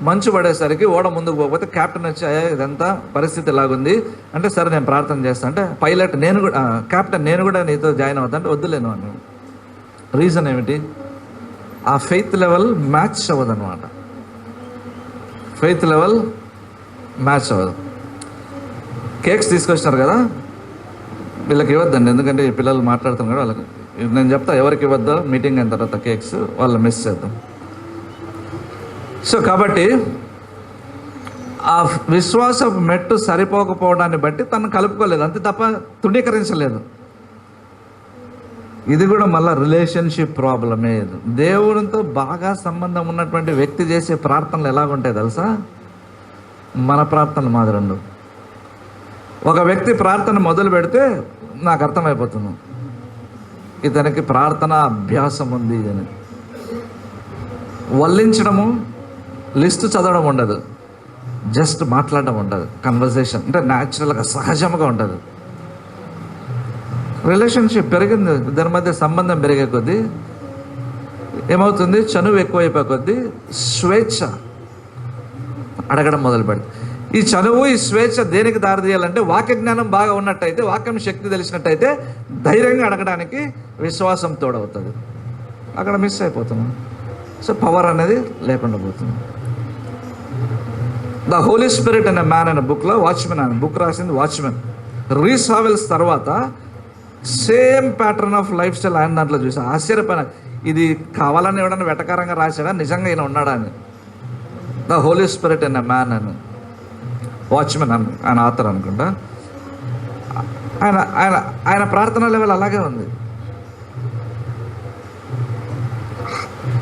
మంచు పడేసరికి ఓడ ముందుకు పోకపోతే క్యాప్టెన్ వచ్చి, ఇదంతా పరిస్థితి ఇలాగుంది అంటే, సరే నేను ప్రార్థన చేస్తాను అంటే, పైలట్ నేను కూడా క్యాప్టెన్ నేను కూడా నీతో జాయిన్ అవుతా అంటే, వద్దులేను అని. రీజన్ ఏమిటి? ఆ ఫెయిత్ లెవెల్ మ్యాచ్ అవ్వదు అనమాట. ఫెయిత్ లెవెల్ మ్యాచ్ అవ్వదు. కేక్స్ తీసుకొచ్చినారు కదా, వీళ్ళకి ఇవ్వద్దండి, ఎందుకంటే ఈ పిల్లలు మాట్లాడుతున్నారు కదా వాళ్ళకి. నేను చెప్తా ఎవరికి ఇవ్వద్దో మీటింగ్ అయిన తర్వాత కేక్స్, వాళ్ళు మిస్ చేద్దాం. సో కాబట్టి ఆ విశ్వాస మెట్టు సరిపోకపోవడాన్ని బట్టి తను కలుపుకోలేదు, అంతే తప్ప తృణీకరించలేదు. ఇది కూడా మళ్ళీ రిలేషన్షిప్ ప్రాబ్లమే. దేవునితో బాగా సంబంధం ఉన్నటువంటి వ్యక్తి చేసే ప్రార్థనలు ఎలాగుంటాయి తెలుసా? మన ప్రార్థనలు మాదిరి ఉండవు. ఒక వ్యక్తి ప్రార్థన మొదలు పెడితే నాకు అర్థమైపోతుంది ఇతనికి ప్రార్థన అభ్యాసం ఉంది అని. వల్లించడము, లిస్టు చదవడం ఉండదు, జస్ట్ మాట్లాడడం ఉండదు. కన్వర్సేషన్ అంటే న్యాచురల్గా సహజంగా ఉంటుంది. రిలేషన్షిప్ పెరిగింది, ఇద్దరి మధ్య సంబంధం పెరిగే కొద్దీ ఏమవుతుంది? చనువు ఎక్కువైపోయే కొద్దీ స్వేచ్ఛ అడగడం మొదలు పెడుతుంది. ఈ చనువు, ఈ స్వేచ్ఛ దేనికి దారితీయాలంటే, వాక్య జ్ఞానం బాగా ఉన్నట్టయితే, వాక్యం శక్తి తెలిసినట్టయితే ధైర్యంగా అడగడానికి విశ్వాసం తోడవుతుంది. అక్కడ మిస్ అయిపోతున్నాం. సో పవర్ అనేది లేకుండా పోతుంది. ద హోలీ స్పిరిట్ అనే మ్యాన్ అనే బుక్లో, వాచ్మెన్ అనే బుక్ రాసింది వాచ్మెన్. రీస్ హావెల్స్ తర్వాత same pattern of life style ఆయన దాంట్లో చూసి ఆశ్చర్యపోయిన, ఇది కావాలని ఎవడన్నా వెటకారంగా రాశాడా, నిజంగా ఈయన ఉన్నాడా అని. ద హోలీ స్పిరిట్ అనే మ్యాన్ అని వాచ్మెన్ ఆయన ఆథర్ అనుకుంటా. ఆయన ఆయన ఆయన ప్రార్థన లెవెల్ అలాగే ఉంది.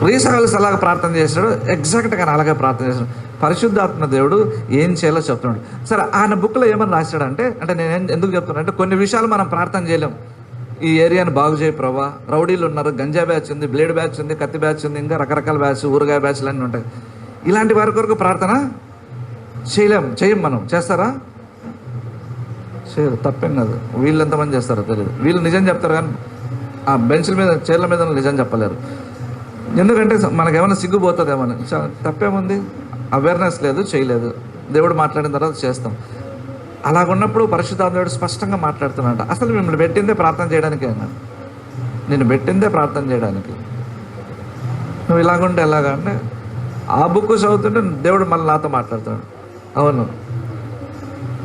రీస్ హావెల్స్ అలాగే ప్రార్థన చేశాడు, ఎగ్జాక్ట్గా ఆయన అలాగే ప్రార్థన చేశాడు. పరిశుద్ధాత్మ దేవుడు ఏం చేయాలో చెప్తున్నాడు. సరే, ఆయన బుక్లో ఏమని రాశాడంటే, నేను ఎందుకు చెప్తున్నాను అంటే, కొన్ని విషయాలు మనం ప్రార్థన చేయలేం. ఈ ఏరియాని బాగు చేయి ప్రభా, రౌడీలు ఉన్నారు, గంజా బ్యాచ్ ఉంది, బ్లేడ్ బ్యాచ్ ఉంది, కత్తి బ్యాచ్ ఉంది, ఇంకా రకరకాల బ్యాచ్, ఊరగాయ బ్యాచ్లు అన్నీ ఉంటాయి. ఇలాంటి వారి కొరకు ప్రార్థన చేయం మనం. చేస్తారా? చేయరు, తప్పేం కాదు. వీళ్ళు ఎంతమంది చేస్తారో తెలియదు. వీళ్ళు నిజం చెప్తారు కానీ ఆ బెంచ్ల మీద, చైర్ల మీద నిజం చెప్పలేరు. ఎందుకంటే మనకేమైనా సిగ్గుపోతుందేమని. తప్పేముంది? అవేర్నెస్ లేదు, చేయలేదు. దేవుడు మాట్లాడిన తర్వాత చేస్తాం. అలాగున్నప్పుడు పరిశుద్ధాత్మ దేవుడు స్పష్టంగా మాట్లాడుతున్నాడు. అసలు మిమ్మల్ని పెట్టిందే ప్రార్థన చేయడానికి అన్నాడు. నేను పెట్టిందే ప్రార్థన చేయడానికి. నువ్వు ఇలాగుంటే ఎలాగా అంటే, ఆ బుక్ చదువుతుంటే దేవుడు మళ్ళీ నాతో మాట్లాడుతున్నాడు. అవును,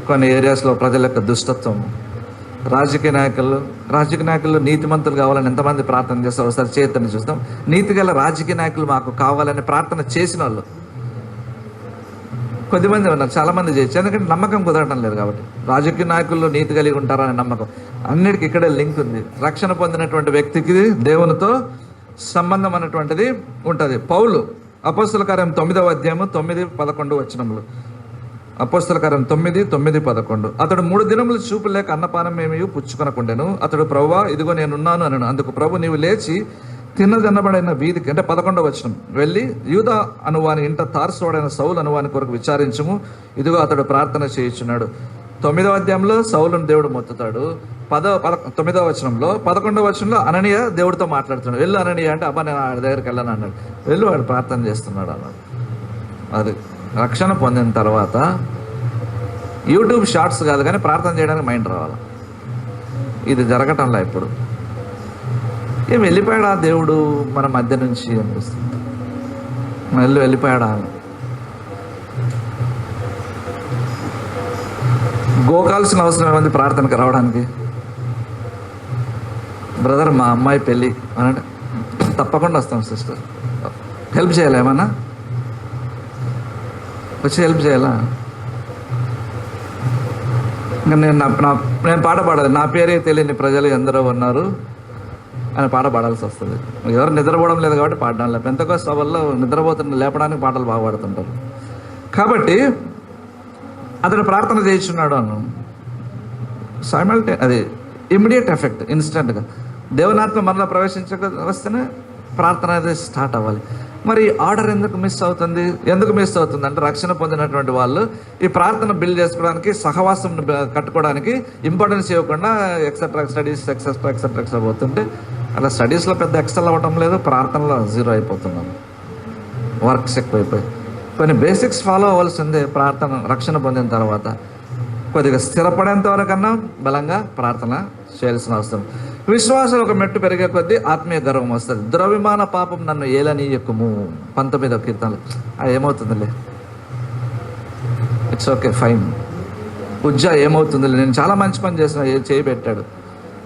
కొన్ని ఏరియాస్లో ప్రజల యొక్క దుష్టత్వం, రాజకీయ నాయకులు నీతిమంతులు కావాలని ఎంతమంది ప్రార్థన చేస్తారు? ఒకసారి చేతని చూస్తాం. నీతి గల రాజకీయ నాయకులు మాకు కావాలని ప్రార్థన చేసిన వాళ్ళు కొద్దిమంది ఉన్నారు, చాలామంది చేయొచ్చు. ఎందుకంటే నమ్మకం కుదరటం లేదు కాబట్టి. రాజకీయ నాయకుల్లో నీతి కలిగి ఉంటారనే నమ్మకం, అన్నిటికీ ఇక్కడే లింక్ ఉంది. రక్షణ పొందినటువంటి వ్యక్తికి దేవునితో సంబంధం అనేటువంటిది ఉంటుంది. పౌలు అపోస్తల కార్యం 9వ అధ్యాయము 9-11 వచనములు. అపోస్తల కార్యం 9:9-11. అతడు 3 దినములు చూపు లేక అన్నపానం ఏమీ పుచ్చుకొనకుండెను. అతడు ప్రభువా ఇదిగో నేనున్నాను అనను. అందుకు ప్రభు నీవు లేచి తిన్నదన్నబడిన వీధికి, అంటే 11వ వచనం, వెళ్ళి యూదా అనువాని ఇంట తార్సోడైన సౌలు అనువాని కొరకు విచారించుము, ఇదిగో అతడు ప్రార్థన చేయుచున్నాడు. 9వ అధ్యాయంలో సౌలును దేవుడు మొత్తుతాడు. 9వ వచనంలో 11వ వచనంలో అననీయ దేవుడితో మాట్లాడుతున్నాడు. వెళ్ళు అననీయ అంటే, అబ్బా నేను ఆయన దగ్గరికి వెళ్ళను అన్నాడు. వెళ్ళు, వాడు ప్రార్థన చేస్తున్నాడు అన్నాడు. అది రక్షణ పొందిన తర్వాత యూట్యూబ్ షార్ట్స్ కాదు కానీ ప్రార్థన చేయడానికి మైండ్ రావాలి. ఇది జరగటంలా ఇప్పుడు. ఏం వెళ్ళిపోయాడా దేవుడు మన మధ్య నుంచి అనిపిస్తుంది. వెళ్ళిపోయాడా అని గోకాల్సిన అవసరం ఏమంది ప్రార్థనకి రావడానికి? బ్రదర్ మా అమ్మాయి పెళ్ళి అనంటే తప్పకుండా వస్తాం సిస్టర్, హెల్ప్ చేయాలా? ఏమన్నా వచ్చి హెల్ప్ చేయాలా? ఇంకా నేను పాట పాడాలి. నా పేరే తెలియని ప్రజలు ఎందరో ఉన్నారు అని పాట పాడాల్సి వస్తుంది. ఎవరు నిద్రపోవడం లేదు కాబట్టి పాడడం లేదు. పెంతెకోస్తు సభల్లో నిద్రపోతున్న లేపడానికి పాటలు బాగా పాడుతుంటారు. కాబట్టి అతను ప్రార్థన చేయించున్నాడు అను అది ఇమ్మీడియట్ ఎఫెక్ట్, ఇన్స్టెంట్గా. దేవునాత్మ మనలో వస్తేనే ప్రార్థన అనేది స్టార్ట్ అవ్వాలి. మరి ఆర్డర్ ఎందుకు మిస్ అవుతుంది? అంటే రక్షణ పొందినటువంటి వాళ్ళు ఈ ప్రార్థన బిల్డ్ చేసుకోవడానికి, సహవాసం కట్టుకోవడానికి ఇంపార్టెన్స్ ఇవ్వకుండా ఎక్సెట్రా స్టడీస్ ఎక్సెట్రా పోతుంటే అలా స్టడీస్లో పెద్ద ఎక్సెల్ అవ్వటం లేదు, ప్రార్థనలో జీరో అయిపోతున్నాం. వర్క్స్ ఎక్కువైపోయి కొన్ని బేసిక్స్ ఫాలో అవ్వాల్సిందే. ప్రార్థన రక్షణ పొందిన తర్వాత కొద్దిగా స్థిరపడేంత వరకన్నా బలంగా ప్రార్థన చేయాల్సిన అవసరం. విశ్వాసం ఒక మెట్టు పెరిగే కొద్దీ ఆత్మీయ గర్వం వస్తుంది. దురభిమాన పాపం నన్ను ఏలని ఎక్కుము 19వ కీర్తనలు. అది ఏమవుతుందిలే, ఇట్స్ ఓకే ఫైన్. ఏమవుతుందిలే, నేను చాలా మంచి పని చేసిన, చేయి పెట్టాడు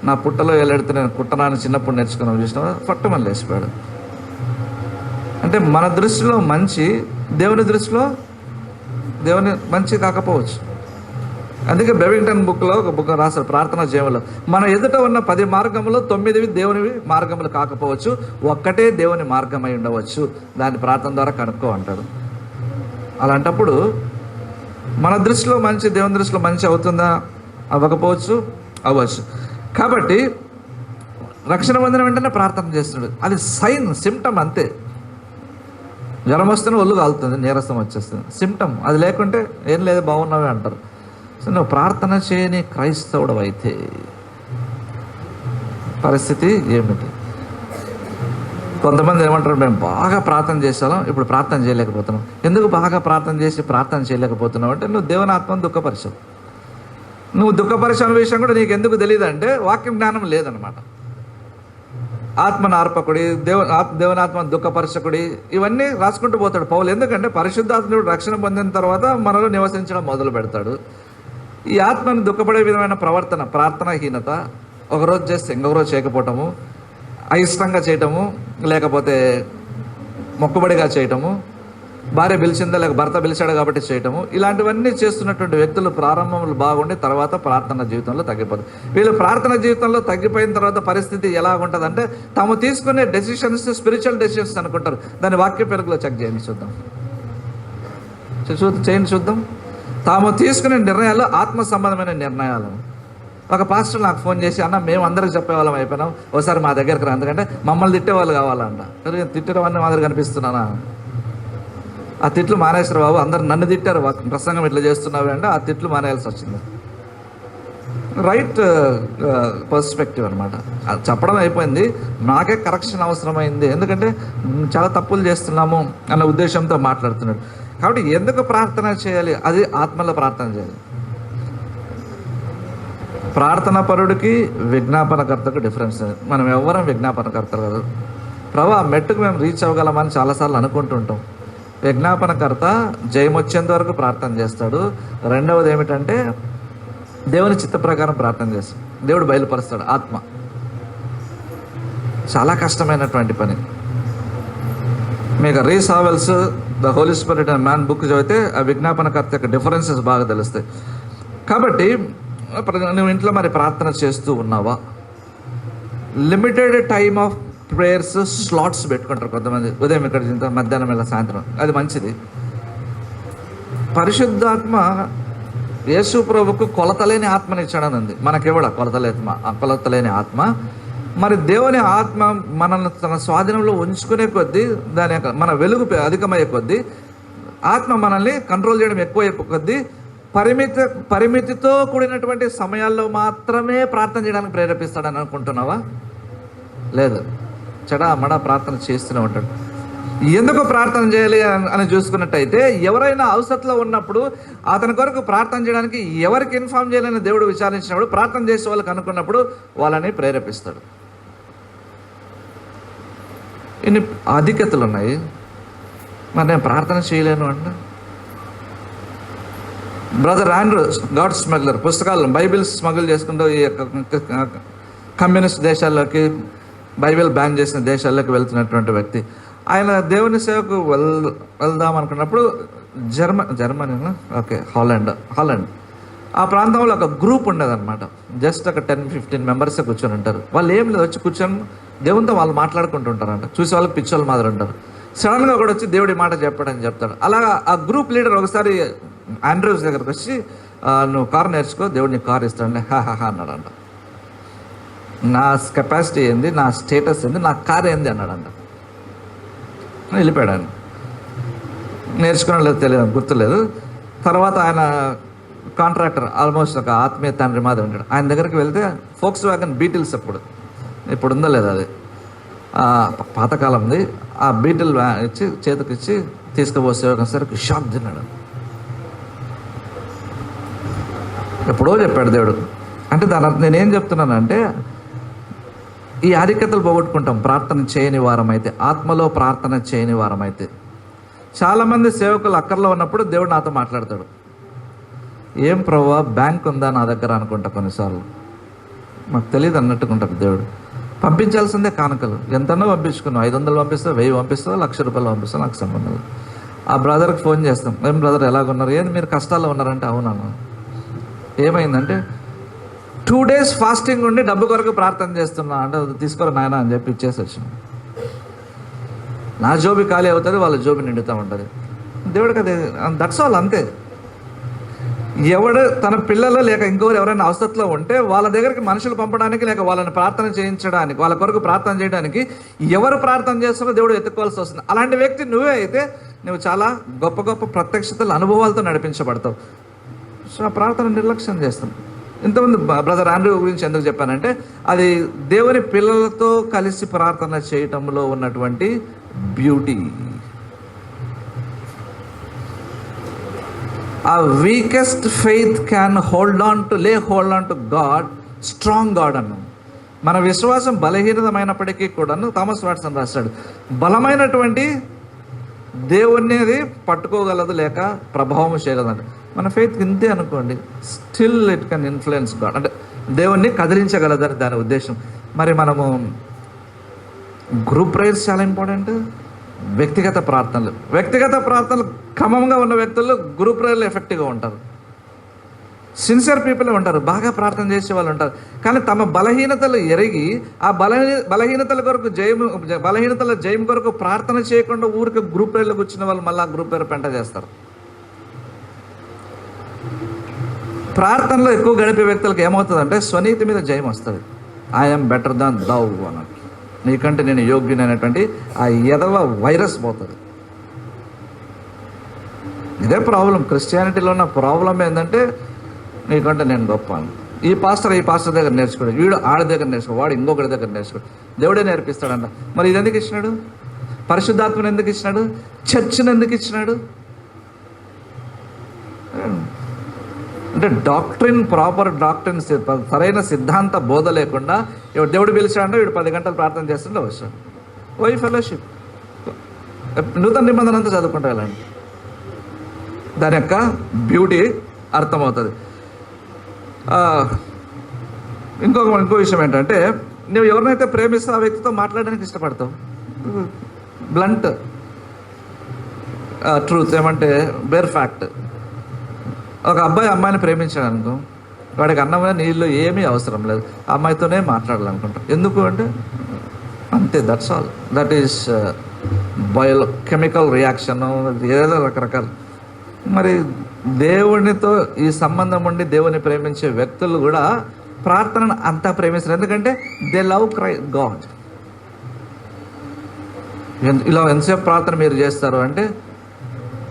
నా పుట్టలో ఏలెడితే నేను కుట్టనాన్ని చిన్నప్పుడు నేర్చుకున్నాను, చూసిన పట్టుమని లేచిపోయాడు. అంటే మన దృష్టిలో మంచి దేవుని దృష్టిలో దేవుని మంచి కాకపోవచ్చు. అందుకే బెవింగ్టన్ బుక్లో ఒక బుక్ రాశారు, ప్రార్థన జీవనంలో. మన ఎదుట ఉన్న 10 మార్గములు 9 దేవుని మార్గములు కాకపోవచ్చు, ఒక్కటే దేవుని మార్గమై ఉండవచ్చు. దాన్ని ప్రార్థన ద్వారా కనుక్కో అంటాడు. అలాంటప్పుడు మన దృష్టిలో మంచి దేవుని దృష్టిలో మంచి అవుతుందా? అవ్వకపోవచ్చు, అవ్వచ్చు. కాబట్టి రక్షణ పొందిన వెంటనే ప్రార్థన చేస్తున్నాడు. అది సైన్, సిమ్టమ్ అంతే. జ్వరం వస్తేనే ఒళ్ళు కాలుతుంది, నీరసం వచ్చేస్తుంది, సిమ్టమ్. అది లేకుంటే ఏం లేదు బాగున్నావే అంటారు. సో నువ్వు ప్రార్థన చేయని క్రైస్తవుడు అయితే పరిస్థితి ఏమిటి? కొంతమంది ఏమంటారు, మేము బాగా ప్రార్థన చేసాం, ఇప్పుడు ప్రార్థన చేయలేకపోతున్నాం. ఎందుకు బాగా ప్రార్థన చేసి ప్రార్థన చేయలేకపోతున్నావు అంటే నువ్వు దేవుని ఆత్మను దుఃఖపరిచావు. నువ్వు దుఃఖపరిచిన విషయం కూడా నీకు ఎందుకు తెలియదు అంటే వాక్యం జ్ఞానం లేదనమాట. ఆత్మను ఆర్పకుడి, దేవునాత్మను దుఃఖపరచకుడి, ఇవన్నీ రాసుకుంటూ పోతాడు పౌలు. ఎందుకంటే పరిశుద్ధాత్ముడు రక్షణ పొందిన తర్వాత మనలో నివసించడం మొదలు పెడతాడు. ఈ ఆత్మను దుఃఖపడే విధమైన ప్రవర్తన, ప్రార్థనాహీనత, ఒకరోజు చేస్తే ఇంకొక రోజు చేయకపోవటము, అయిష్టంగా చేయటము, లేకపోతే మొక్కుబడిగా చేయటము, భార్య పిలిచిందా లేక భర్త పిలిచాడు కాబట్టి చేయటము, ఇలాంటివన్నీ చేస్తున్నటువంటి వ్యక్తులు ప్రారంభంలో బాగుండి తర్వాత ప్రార్థన జీవితంలో తగ్గిపోతుంది. వీళ్ళు ప్రార్థన జీవితంలో తగ్గిపోయిన తర్వాత పరిస్థితి ఎలా ఉంటుందంటే తాము తీసుకునే డెసిషన్స్ స్పిరిచువల్ డెసిషన్స్ అనుకుంటారు. దాన్ని వాక్య పెరుగులో చెక్ చేయండి, చూద్దాం. తాము తీసుకునే నిర్ణయాలు ఆత్మ సంబంధమైన నిర్ణయాలు. ఒక పాస్టర్ నాకు ఫోన్ చేసి, అన్న మేము అందరికి చెప్పేవాళ్ళం అయిపోయినాం, ఒకసారి మా దగ్గరికి రా, ఎందుకంటే మమ్మల్ని తిట్టేవాళ్ళు కావాలంట. తిట్టేవాడిని మా దగ్గర కనిపిస్తున్నానా? ఆ తిట్లు మానేశారు బాబు, అందరు నన్ను తిట్టారు, ప్రసంగం ఇట్లా చేస్తున్నావు అంటే ఆ తిట్లు మానేయాల్సి వచ్చింది. రైట్ పర్స్పెక్టివ్ అనమాట. అది చెప్పడం అయిపోయింది, నాకే కరెక్షన్ అవసరమైంది, ఎందుకంటే చాలా తప్పులు చేస్తున్నాము అన్న ఉద్దేశంతో మాట్లాడుతున్నాడు. కాబట్టి ఎందుకు ప్రార్థన చేయాలి? అది ఆత్మలో ప్రార్థన చేయాలి. ప్రార్థన పరుడికి విజ్ఞాపనకర్తకు డిఫరెన్స్. మనం ఎవరం విజ్ఞాపనకర్తలు కాదు. ప్రభు ఆ మెట్టుకు మేము రీచ్ అవ్వగలమని చాలాసార్లు అనుకుంటుంటాం. విజ్ఞాపనకర్త జయం వచ్చేంత వరకు ప్రార్థన చేస్తాడు. రెండవది ఏమిటంటే దేవుని చిత్త ప్రకారం ప్రార్థన చేస్తాడు. దేవుడు బయలుపరుస్తాడు. ఆత్మ చాలా కష్టమైనటువంటి పని. మీకు Rees Howells the Holy Spirit and man book చదివితే ఆ విజ్ఞాపనకర్త యొక్క డిఫరెన్సెస్ బాగా తెలుస్తాయి. కాబట్టి నువ్వు ఇంట్లో మరి ప్రార్థన చేస్తూ ఉన్నావా? Limited time of prayers slots పెట్టుకుంటారు కొంతమంది. ఉదయం ఇక్కడ తింటాం, మధ్యాహ్నం ఇలా సాయంత్రం. అది మంచిది. పరిశుద్ధాత్మ యేసు ప్రభుకు కొలతలేని ఆత్మని ఇచ్చాడని ఉంది. మనకెవడ కొలతలేని ఆత్మ. మరి దేవుని ఆత్మ మనల్ని తన స్వాధీనంలో ఉంచుకునే కొద్దీ, దాని యొక్క మన వెలుగు అధికమయ్యే కొద్దీ, ఆత్మ మనల్ని కంట్రోల్ చేయడం ఎక్కువ కొద్దీ పరిమితితో కూడినటువంటి సమయాల్లో మాత్రమే ప్రార్థన చేయడానికి ప్రేరేపిస్తాడని అనుకుంటున్నావా? లేదు, చెడా ప్రార్థన చేస్తూనే ఉంటాడు. ఎందుకు ప్రార్థన చేయాలి అని చూసుకున్నట్టయితే, ఎవరైనా అవసరంలో ఉన్నప్పుడు అతని కొరకు ప్రార్థన చేయడానికి ఎవరికి ఇన్ఫార్మ్ చేయాలని దేవుడు విచారించినప్పుడు, ప్రార్థన చేసే వాళ్ళకి అనుకున్నప్పుడు వాళ్ళని ప్రేరేపిస్తాడు. ఇన్ని ఆధిక్యతలు ఉన్నాయి, మరి నేను ప్రార్థన చేయలేను అంటే. బ్రదర్ ఆండ్రూ గాడ్ స్మగ్లర్ పుస్తకాలను బైబిల్ స్మగుల్ చేసుకుంటూ ఈ కమ్యూనిస్ట్ దేశాల్లోకి, బైబిల్ బ్యాన్ చేసిన దేశాల్లోకి వెళ్తున్నటువంటి వ్యక్తి. ఆయన దేవుని సేవకు వెళ్దాం అనుకున్నప్పుడు జర్మనీలో హాలండ్ ఆ ప్రాంతంలో ఒక గ్రూప్ ఉండేదన్నమాట. జస్ట్ ఒక 10-15 మెంబర్సే కూర్చొని ఉంటారు. వాళ్ళు ఏం లేదు, వచ్చి కూర్చొని దేవునితో వాళ్ళు మాట్లాడుకుంటూ ఉంటారంట. చూసే వాళ్ళకి పిచ్చోళ్ళ మాదిరి ఉంటారు. సడన్గా కూడా వచ్చి దేవుడి మాట చెప్పాడని చెప్తాడు. అలాగా ఆ గ్రూప్ లీడర్ ఒకసారి ఆండ్రూస్ దగ్గరకు వచ్చి, నువ్వు కారు నేర్చుకో, దేవుడు నీకు కారు ఇస్తాడండి అన్నాడంట. నా కెపాసిటీ ఏంది, నా స్టేటస్ ఏంది, నా కారు ఏంది అన్నాడంట. వెళ్ళిపోయాడు ఆయన. నేర్చుకున్నా లేదు తెలియదు, గుర్తులేదు. తర్వాత ఆయన కాంట్రాక్టర్, ఆల్మోస్ట్ ఒక ఆత్మీయ తండ్రి మాదిరి ఉంటాడు. ఆయన దగ్గరికి వెళ్తే ఫోక్స్ వ్యాగన్ బీటిల్స్ ఇప్పుడు ఉందో లేదా, అది పాతకాలంది. ఆ బీటిల్ ఇచ్చి చేతికిచ్చి తీసుకుపోసే ఒకసారి షాక్ తిన్నాడు. ఎప్పుడో చెప్పాడు దేవుడు. అంటే దాని అర్థం నేనేం చెప్తున్నానంటే, ఈ ఆధిక్యతలు పోగొట్టుకుంటాం ప్రార్థన చేయని వారం అయితే, ఆత్మలో ప్రార్థన చేయని వారం అయితే. చాలామంది సేవకులు అక్కర్లో ఉన్నప్పుడు దేవుడు నాతో మాట్లాడతాడు. ఏం ప్రభువా బ్యాంక్ ఉందా నా దగ్గర అనుకుంటా కొన్నిసార్లు. మాకు తెలియదు అన్నట్టుకుంటాడు దేవుడు. పంపించాల్సిందే కానుకలు, ఎంతనో పంపించుకున్నావు. 500 పంపిస్తావు, 1000 పంపిస్తావు, ₹1,00,000 పంపిస్తావు, నాకు సంబంధం లేదు. ఆ బ్రదర్కి ఫోన్ చేస్తాం, ఏం బ్రదర్ ఎలాగున్నారు, ఏంది మీరు కష్టాల్లో ఉన్నారంటే, అవునన్నా. ఏమైందంటే 2 days ఫాస్టింగ్ ఉండి డబ్బు కొరకు ప్రార్థన చేస్తున్నా అంటే, తీసుకోరా నాయన అని చెప్పి ఇచ్చేసి వచ్చినాం. నా జోబి ఖాళీ అవుతుంది, వాళ్ళ జోబి నిండుతూ ఉంటుంది. దేవుడికి అది దట్స్ ఆల్, అంతే. ఎవడు తన పిల్లలు లేక ఇంకొకరు ఎవరైనా అవసరంలో ఉంటే వాళ్ళ దగ్గరికి మనుషులు పంపడానికి, లేక వాళ్ళని ప్రార్థన చేయించడానికి, వాళ్ళ కొరకు ప్రార్థన చేయడానికి ఎవరు ప్రార్థన చేస్తారో దేవుడు ఎత్తుకోవాల్సి వస్తుంది. అలాంటి వ్యక్తి నువ్వే అయితే నువ్వు చాలా గొప్ప గొప్ప ప్రత్యక్షతలు, అనుభవాలతో నడిపించబడతావు. సో ఆ ప్రార్థన నిర్లక్ష్యం చేస్తాం. ఇంతమంది బ్రదర్ ఆండ్రూ గురించి ఎందుకు చెప్పానంటే, అది దేవుని పిల్లలతో కలిసి ప్రార్థన చేయటంలో ఉన్నటువంటి బ్యూటీ. ఆ weakest faith can hold on to God, strong God అన్నాం. మన విశ్వాసం బలహీనమైనప్పటికీ కూడాను థామస్ వాట్సన్ రాశాడు, బలమైనటువంటి దేవుణ్ణి పట్టుకోగలదు లేక ప్రభావం చేయగలదు. మన ఫెయిత్ ఇంతే అనుకోండి, still it can influence God, అంటే దేవుణ్ణి కదిలించగలదని దాని ఉద్దేశం. మరి మనము గ్రూప్ ప్రేయర్స్ చాలా ఇంపార్టెంట్. వ్యక్తిగత ప్రార్థనలు క్రమంగా ఉన్న వ్యక్తులు గ్రూప్ ప్రేయర్లు ఎఫెక్టివ్గా ఉంటారు. సిన్సియర్ పీపుల్ ఉంటారు, బాగా ప్రార్థన చేసే వాళ్ళు ఉంటారు. కానీ తమ బలహీనతలు ఎరిగి ఆ బలహీనతల కొరకు బలహీనతల జయం కొరకు ప్రార్థన చేయకుండా ఊరికి గ్రూప్ ప్రేయర్లకు వచ్చిన వాళ్ళు మళ్ళీ ఆ గ్రూప్ ప్రేయర్ పెంట చేస్తారు. ప్రార్థనలో ఎక్కువ గడిపే వ్యక్తులకు ఏమవుతుందంటే స్వనీతి మీద జయం వస్తుంది. ఐఎమ్ బెటర్ దాన్ దౌ అన్నట్టు, నీకంటే నేను యోగ్యునైనటువంటి ఆ ఎదవ వైరస్ పోతుంది. ఇదే ప్రాబ్లం. క్రిస్టియానిటీలో ఉన్న ప్రాబ్లం ఏంటంటే, నీకంటే నేను గొప్ప అని. ఈ పాస్టర్ దగ్గర నేర్చుకోడు, వీడు ఆడి దగ్గర నేర్చుకోడు, వాడు ఇంకొకటి దగ్గర నేర్చుకోడు. దేవుడే నేర్పిస్తాడంట. మరి ఇది ఎందుకు ఇచ్చినాడు? పరిశుద్ధాత్మను ఎందుకు ఇచ్చినాడు? చర్చిని ఎందుకు ఇచ్చినాడు? అంటే ప్రాపర్ డాక్ట్రిన్, సరైన సిద్ధాంత బోధ లేకుండా దేవుడు పిలిచాడంటే వీడు 10 గంటలు ప్రార్థన చేస్తుంటే వచ్చాడు. Why fellowship? నూతన నిబంధన అంతా చదువుకుంటా వెళ్ళండి, దాని యొక్క బ్యూటీ అర్థమవుతుంది. ఇంకో విషయం ఏంటంటే, నువ్వు ఎవరినైతే ప్రేమిస్తావు ఆ వ్యక్తితో మాట్లాడడానికి ఇష్టపడతావు. బ్లంట్ ట్రూత్ ఏమంటే బేర్ ఫ్యాక్ట్. ఒక అబ్బాయి అమ్మాయిని ప్రేమించాడు అనుకో, వాడికి అన్నమైన నీళ్ళు ఏమీ అవసరం లేదు, అమ్మాయితోనే మాట్లాడాలనుకుంటాం. ఎందుకు అంటే అంతే, that's all. That is biochemical reaction, ఏదో రకరకాల. మరి దేవునితో ఈ సంబంధం ఉండి దేవుని ప్రేమించే వ్యక్తులు కూడా ప్రార్థనను అంతా ప్రేమిస్తారు. ఎందుకంటే దే లవ్ గాడ్. ఇలా ఎంతసేపు ప్రార్థన మీరు చేస్తారు అంటే,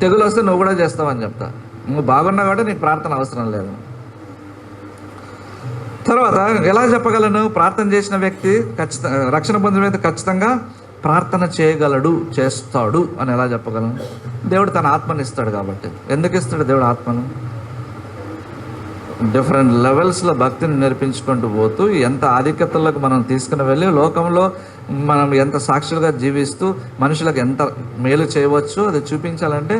తెగులు వస్తే నువ్వు కూడా చేస్తావని చెప్తా. నువ్వు బాగున్నావు కాబట్టి నీకు ప్రార్థన అవసరం లేదు. తర్వాత ఎలా చెప్పగలను? ప్రార్థన చేసిన వ్యక్తి ఖచ్చితంగా, రక్షణ పొందిన వ్యక్తి ఖచ్చితంగా ప్రార్థన చేయగలడు, చేస్తాడు అని ఎలా చెప్పగలను? దేవుడు తన ఆత్మని ఇస్తాడు కాబట్టి. ఎందుకు ఇస్తాడు దేవుడు ఆత్మను? డిఫరెంట్ లెవెల్స్లో భక్తిని నేర్పించుకుంటూ పోతూ ఎంత ఆధిక్యతలకు మనం తీసుకుని వెళ్ళి లోకంలో మనం ఎంత సాక్షులుగా జీవిస్తూ మనుషులకు ఎంత మేలు చేయవచ్చు అది చూపించాలంటే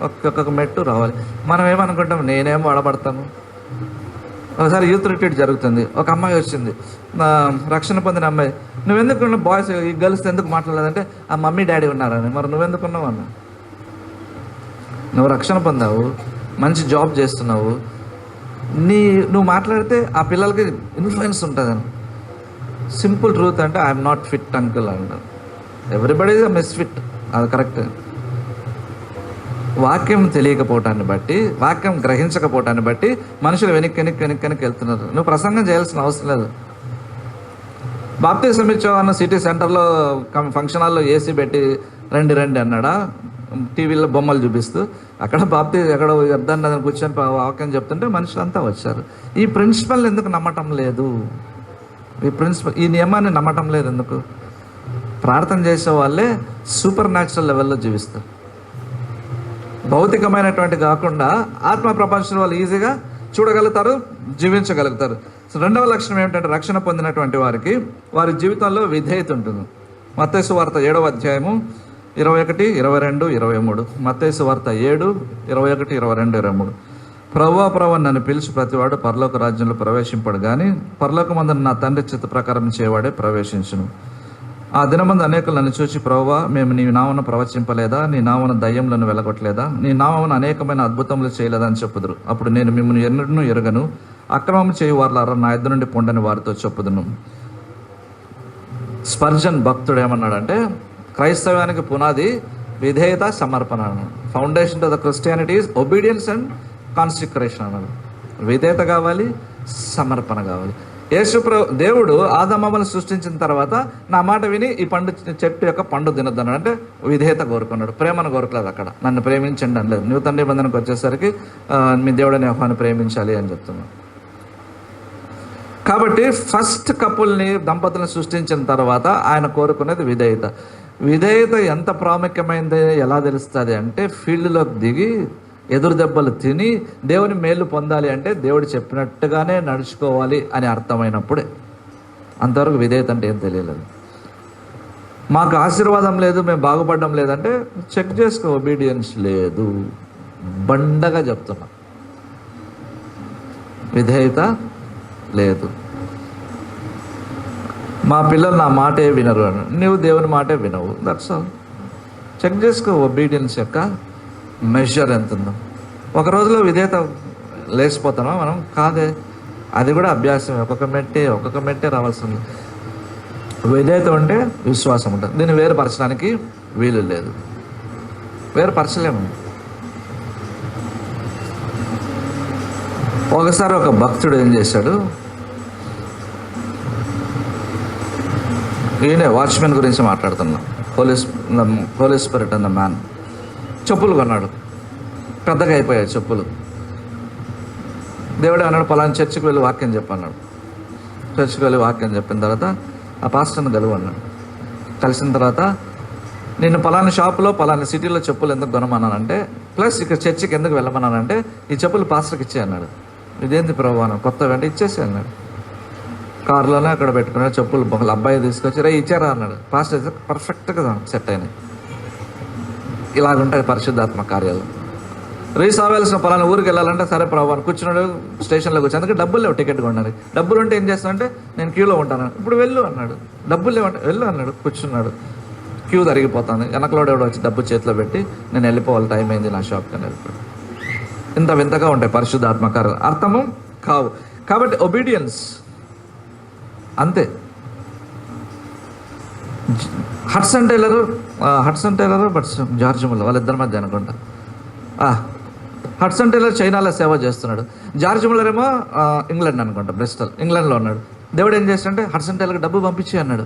ఒక్కొక్క మెట్టు రావాలి. మనం ఏమనుకుంటాం, నేనేం వాడబడతాను. ఒకసారి యూత్ రిట్రీట్ జరుగుతుంది, ఒక అమ్మాయి వచ్చింది, రక్షణ పొందిన అమ్మాయి. నువ్వెందుకు బాయ్స్ ఈ గర్ల్స్ ఎందుకు మాట్లాడలేదంటే, ఆ మమ్మీ డాడీ ఉన్నారని. మరి నువ్వెందుకున్నావు అన్న? నువ్వు రక్షణ పొందావు, మంచి జాబ్ చేస్తున్నావు, నువ్వు మాట్లాడితే ఆ పిల్లలకి ఇన్ఫ్లుయెన్స్ ఉంటుందని. సింపుల్ ట్రూత్ అంటే ఐఎమ్ నాట్ ఫిట్ అంకుల్ అంటారు. ఎవ్రీబడి ఈజ్ మిస్ ఫిట్, అది కరెక్ట్. వాక్యం తెలియకపోవటాన్ని బట్టి, వాక్యం గ్రహించకపోవటాన్ని బట్టి మనుషులు వెనక్కి వెళ్తున్నారు. నువ్వు ప్రసంగం చేయాల్సిన అవసరం లేదు. బాప్తిజం ఇచ్చావన్న సిటీ సెంటర్లో ఫంక్షన్ హాల్లో ఏసీ పెట్టి రండి అన్నాడా, టీవీలో బొమ్మలు చూపిస్తూ. అక్కడ ఎక్కడో అర్థాన్ని కూర్చొని వాక్యం చెప్తుంటే మనుషులంతా వచ్చారు. ఈ ప్రిన్సిపల్ ఎందుకు నమ్మటం లేదు? ఈ నియమాన్ని నమ్మటం లేదు ఎందుకు? ప్రార్థన చేసే వాళ్ళే సూపర్ న్యాచురల్ లెవెల్లో జీవిస్తారు. భౌతికమైనటువంటి కాకుండా ఆత్మ ప్రపంచం వాళ్ళు ఈజీగా చూడగలుగుతారు, జీవించగలుగుతారు. సో రెండవ లక్షణం ఏమిటంటే, రక్షణ పొందినటువంటి వారికి వారి జీవితంలో విధేయత ఉంటుంది. మత్తయి సువార్త 7వ అధ్యాయము 21, 22, 23. మత్తయి సువార్త 7, 21, 22, 23. ప్రభువా నన్ను పిలిచి ప్రతివాడు పరలోక రాజ్యంలో ప్రవేశింపడు కానీ పరలోకమందున నా తండ్రి చిత్త ప్రకారం చేయవాడే ప్రవేశించును. ఆ దినమందు అనేకులు నన్ను చూచి, ప్రభువా మేము నీ నామమున ప్రవచింపలేదా, నీ నామమున దయ్యములను వెలగొట్టలేదా, నీ నామమున అనేకమైన అద్భుతములు చేయలేదా అని చెప్పుదురు. అప్పుడు నేను మిమ్మల్ని ఎన్నడూ ఎరుగను, అక్రమం చేయి వారులారా నా యొద్ద నుండి పొండని వారితో చెప్పుదును. స్పర్జన్ భక్తుడు ఏమన్నాడంటే, క్రైస్తవానికి పునాది విధేయత, సమర్పణ అన్నాడు. Foundation to the Christianity is obedience and consecration అన్నాడు. విధేయత కావాలి, సమర్పణ కావాలి. దేవుడు ఆదమ్మను సృష్టించిన తర్వాత నా మాట విని ఈ చెట్టు యొక్క పండు తినొద్దన్నాడు. అంటే విధేయత కోరుకున్నాడు, ప్రేమను కోరుకోలేదు. అక్కడ నన్ను ప్రేమించండి అనలేదు. నూతన నిబంధనకు వచ్చేసరికి మీ దేవుడిని యెహోవాను ప్రేమించాలి అని చెప్తున్నాడు. కాబట్టి ఫస్ట్ కపుల్ని, దంపతులను సృష్టించిన తర్వాత ఆయన కోరుకునేది విధేయత. విధేయత ఎంత ప్రాముఖ్యమైనది ఎలా తెలుస్తుంది అంటే, ఫీల్డ్లోకి దిగి ఎదురు దెబ్బలు తిని దేవుని మేలు పొందాలి అంటే దేవుడు చెప్పినట్టుగానే నడుచుకోవాలి అని అర్థమైనప్పుడే. అంతవరకు విధేయత అంటే ఏం తెలియలేదు. మాకు ఆశీర్వాదం లేదు, మేము బాగుపడడం లేదంటే చెక్ చేసుకో, ఒబీడియన్స్ లేదు. బండగా చెప్తున్నా, విధేయత లేదు. మా పిల్లలు నా మాటే వినరు అని, నువ్వు దేవుని మాటే వినవు. That's all. చెక్ చేసుకో ఒబీడియన్స్ యొక్క మెజర్ ఎంత ఉందో. ఒక రోజులో విధేయత లేచిపోతామా మనం? కాదే, అది కూడా అభ్యాసమే. ఒక్కొక్క మెట్టే రావాల్సింది. విధేయత ఉంటే విశ్వాసం ఉంటుంది. దీన్ని వేరుపరచడానికి వీలు లేదు, వేరుపరచలేము. ఒకసారి ఒక భక్తుడు ఏం చేశాడు, ఈయనే వాచ్మెన్ గురించి మాట్లాడుతున్నా, హోలీ స్పిరిట్ అన్న మ్యాన్. చెప్పులు కొన్నాడు, పెద్దగా అయిపోయాయి చెప్పులు. దేవుడే అన్నాడు, పలానా చర్చికి వెళ్ళి వాక్యం చెప్పన్నాడు. చర్చికి వెళ్ళి వాక్యం చెప్పిన తర్వాత ఆ పాస్టర్ని గెలువు అన్నాడు. కలిసిన తర్వాత, నేను పలానా షాపులో పలానా సిటీలో చెప్పులు ఎందుకు కొనమన్నానంటే, ప్లస్ ఇక్కడ చర్చికి ఎందుకు వెళ్ళమన్నానంటే, ఈ చెప్పులు పాస్టర్కి ఇచ్చే అన్నాడు. ఇదేంటి ప్రభు అన్న, కొత్త వెంట ఇచ్చేసి అన్నాడు. కారులోనే అక్కడ పెట్టుకున్నాడు చెప్పులు. ఒకళ్ళు అబ్బాయి తీసుకొచ్చి రే ఇచ్చారా అన్నాడు. పాస్టర్ పర్ఫెక్ట్గా సెట్ అయినాయి. ఇలాగుంటాయి పరిశుద్ధాత్మ కార్యాలు. రీస్ అవ్వాల్సిన పలానా ఊరికి వెళ్ళాలంటే సరే ప్రభు అని కూర్చున్నాడు, స్టేషన్లో కూర్చొని. అందుకే డబ్బులు లేవు టికెట్ కొనడానికి. డబ్బులు ఉంటే ఏం చేస్తానంటే నేను క్యూలో ఉంటాను. ఇప్పుడు వెళ్ళు అన్నాడు. డబ్బులు లేవంటే వెళ్ళు అన్నాడు. కూర్చున్నాడు. క్యూ తరిగిపోతుంది. వెనకలోడు ఎవడో వచ్చి డబ్బు చేతిలో పెట్టి నేను వెళ్ళిపోవాలి, టైం అయింది నా షాప్కి అని వెళ్ళిపోయాడు. ఇంత వింతగా ఉంటాయి పరిశుద్ధాత్మకారు, అర్థము కావు. కాబట్టి ఒబీడియన్స్ అంతే. Hudson tailor but George Muller వాళ్ళిద్దరి మధ్య అనుకుంటా. హడ్సన్ టైలర్ చైనాలో సేవ చేస్తున్నాడు. జార్జ్ ముల్లర్ ఏమో ఇంగ్లాండ్ అనుకుంటా, బ్రిస్టల్, ఇంగ్లాండ్లో ఉన్నాడు. దేవుడు ఏం చేస్తాడంటే హడ్సన్ టైలర్కి డబ్బు పంపించి అన్నాడు.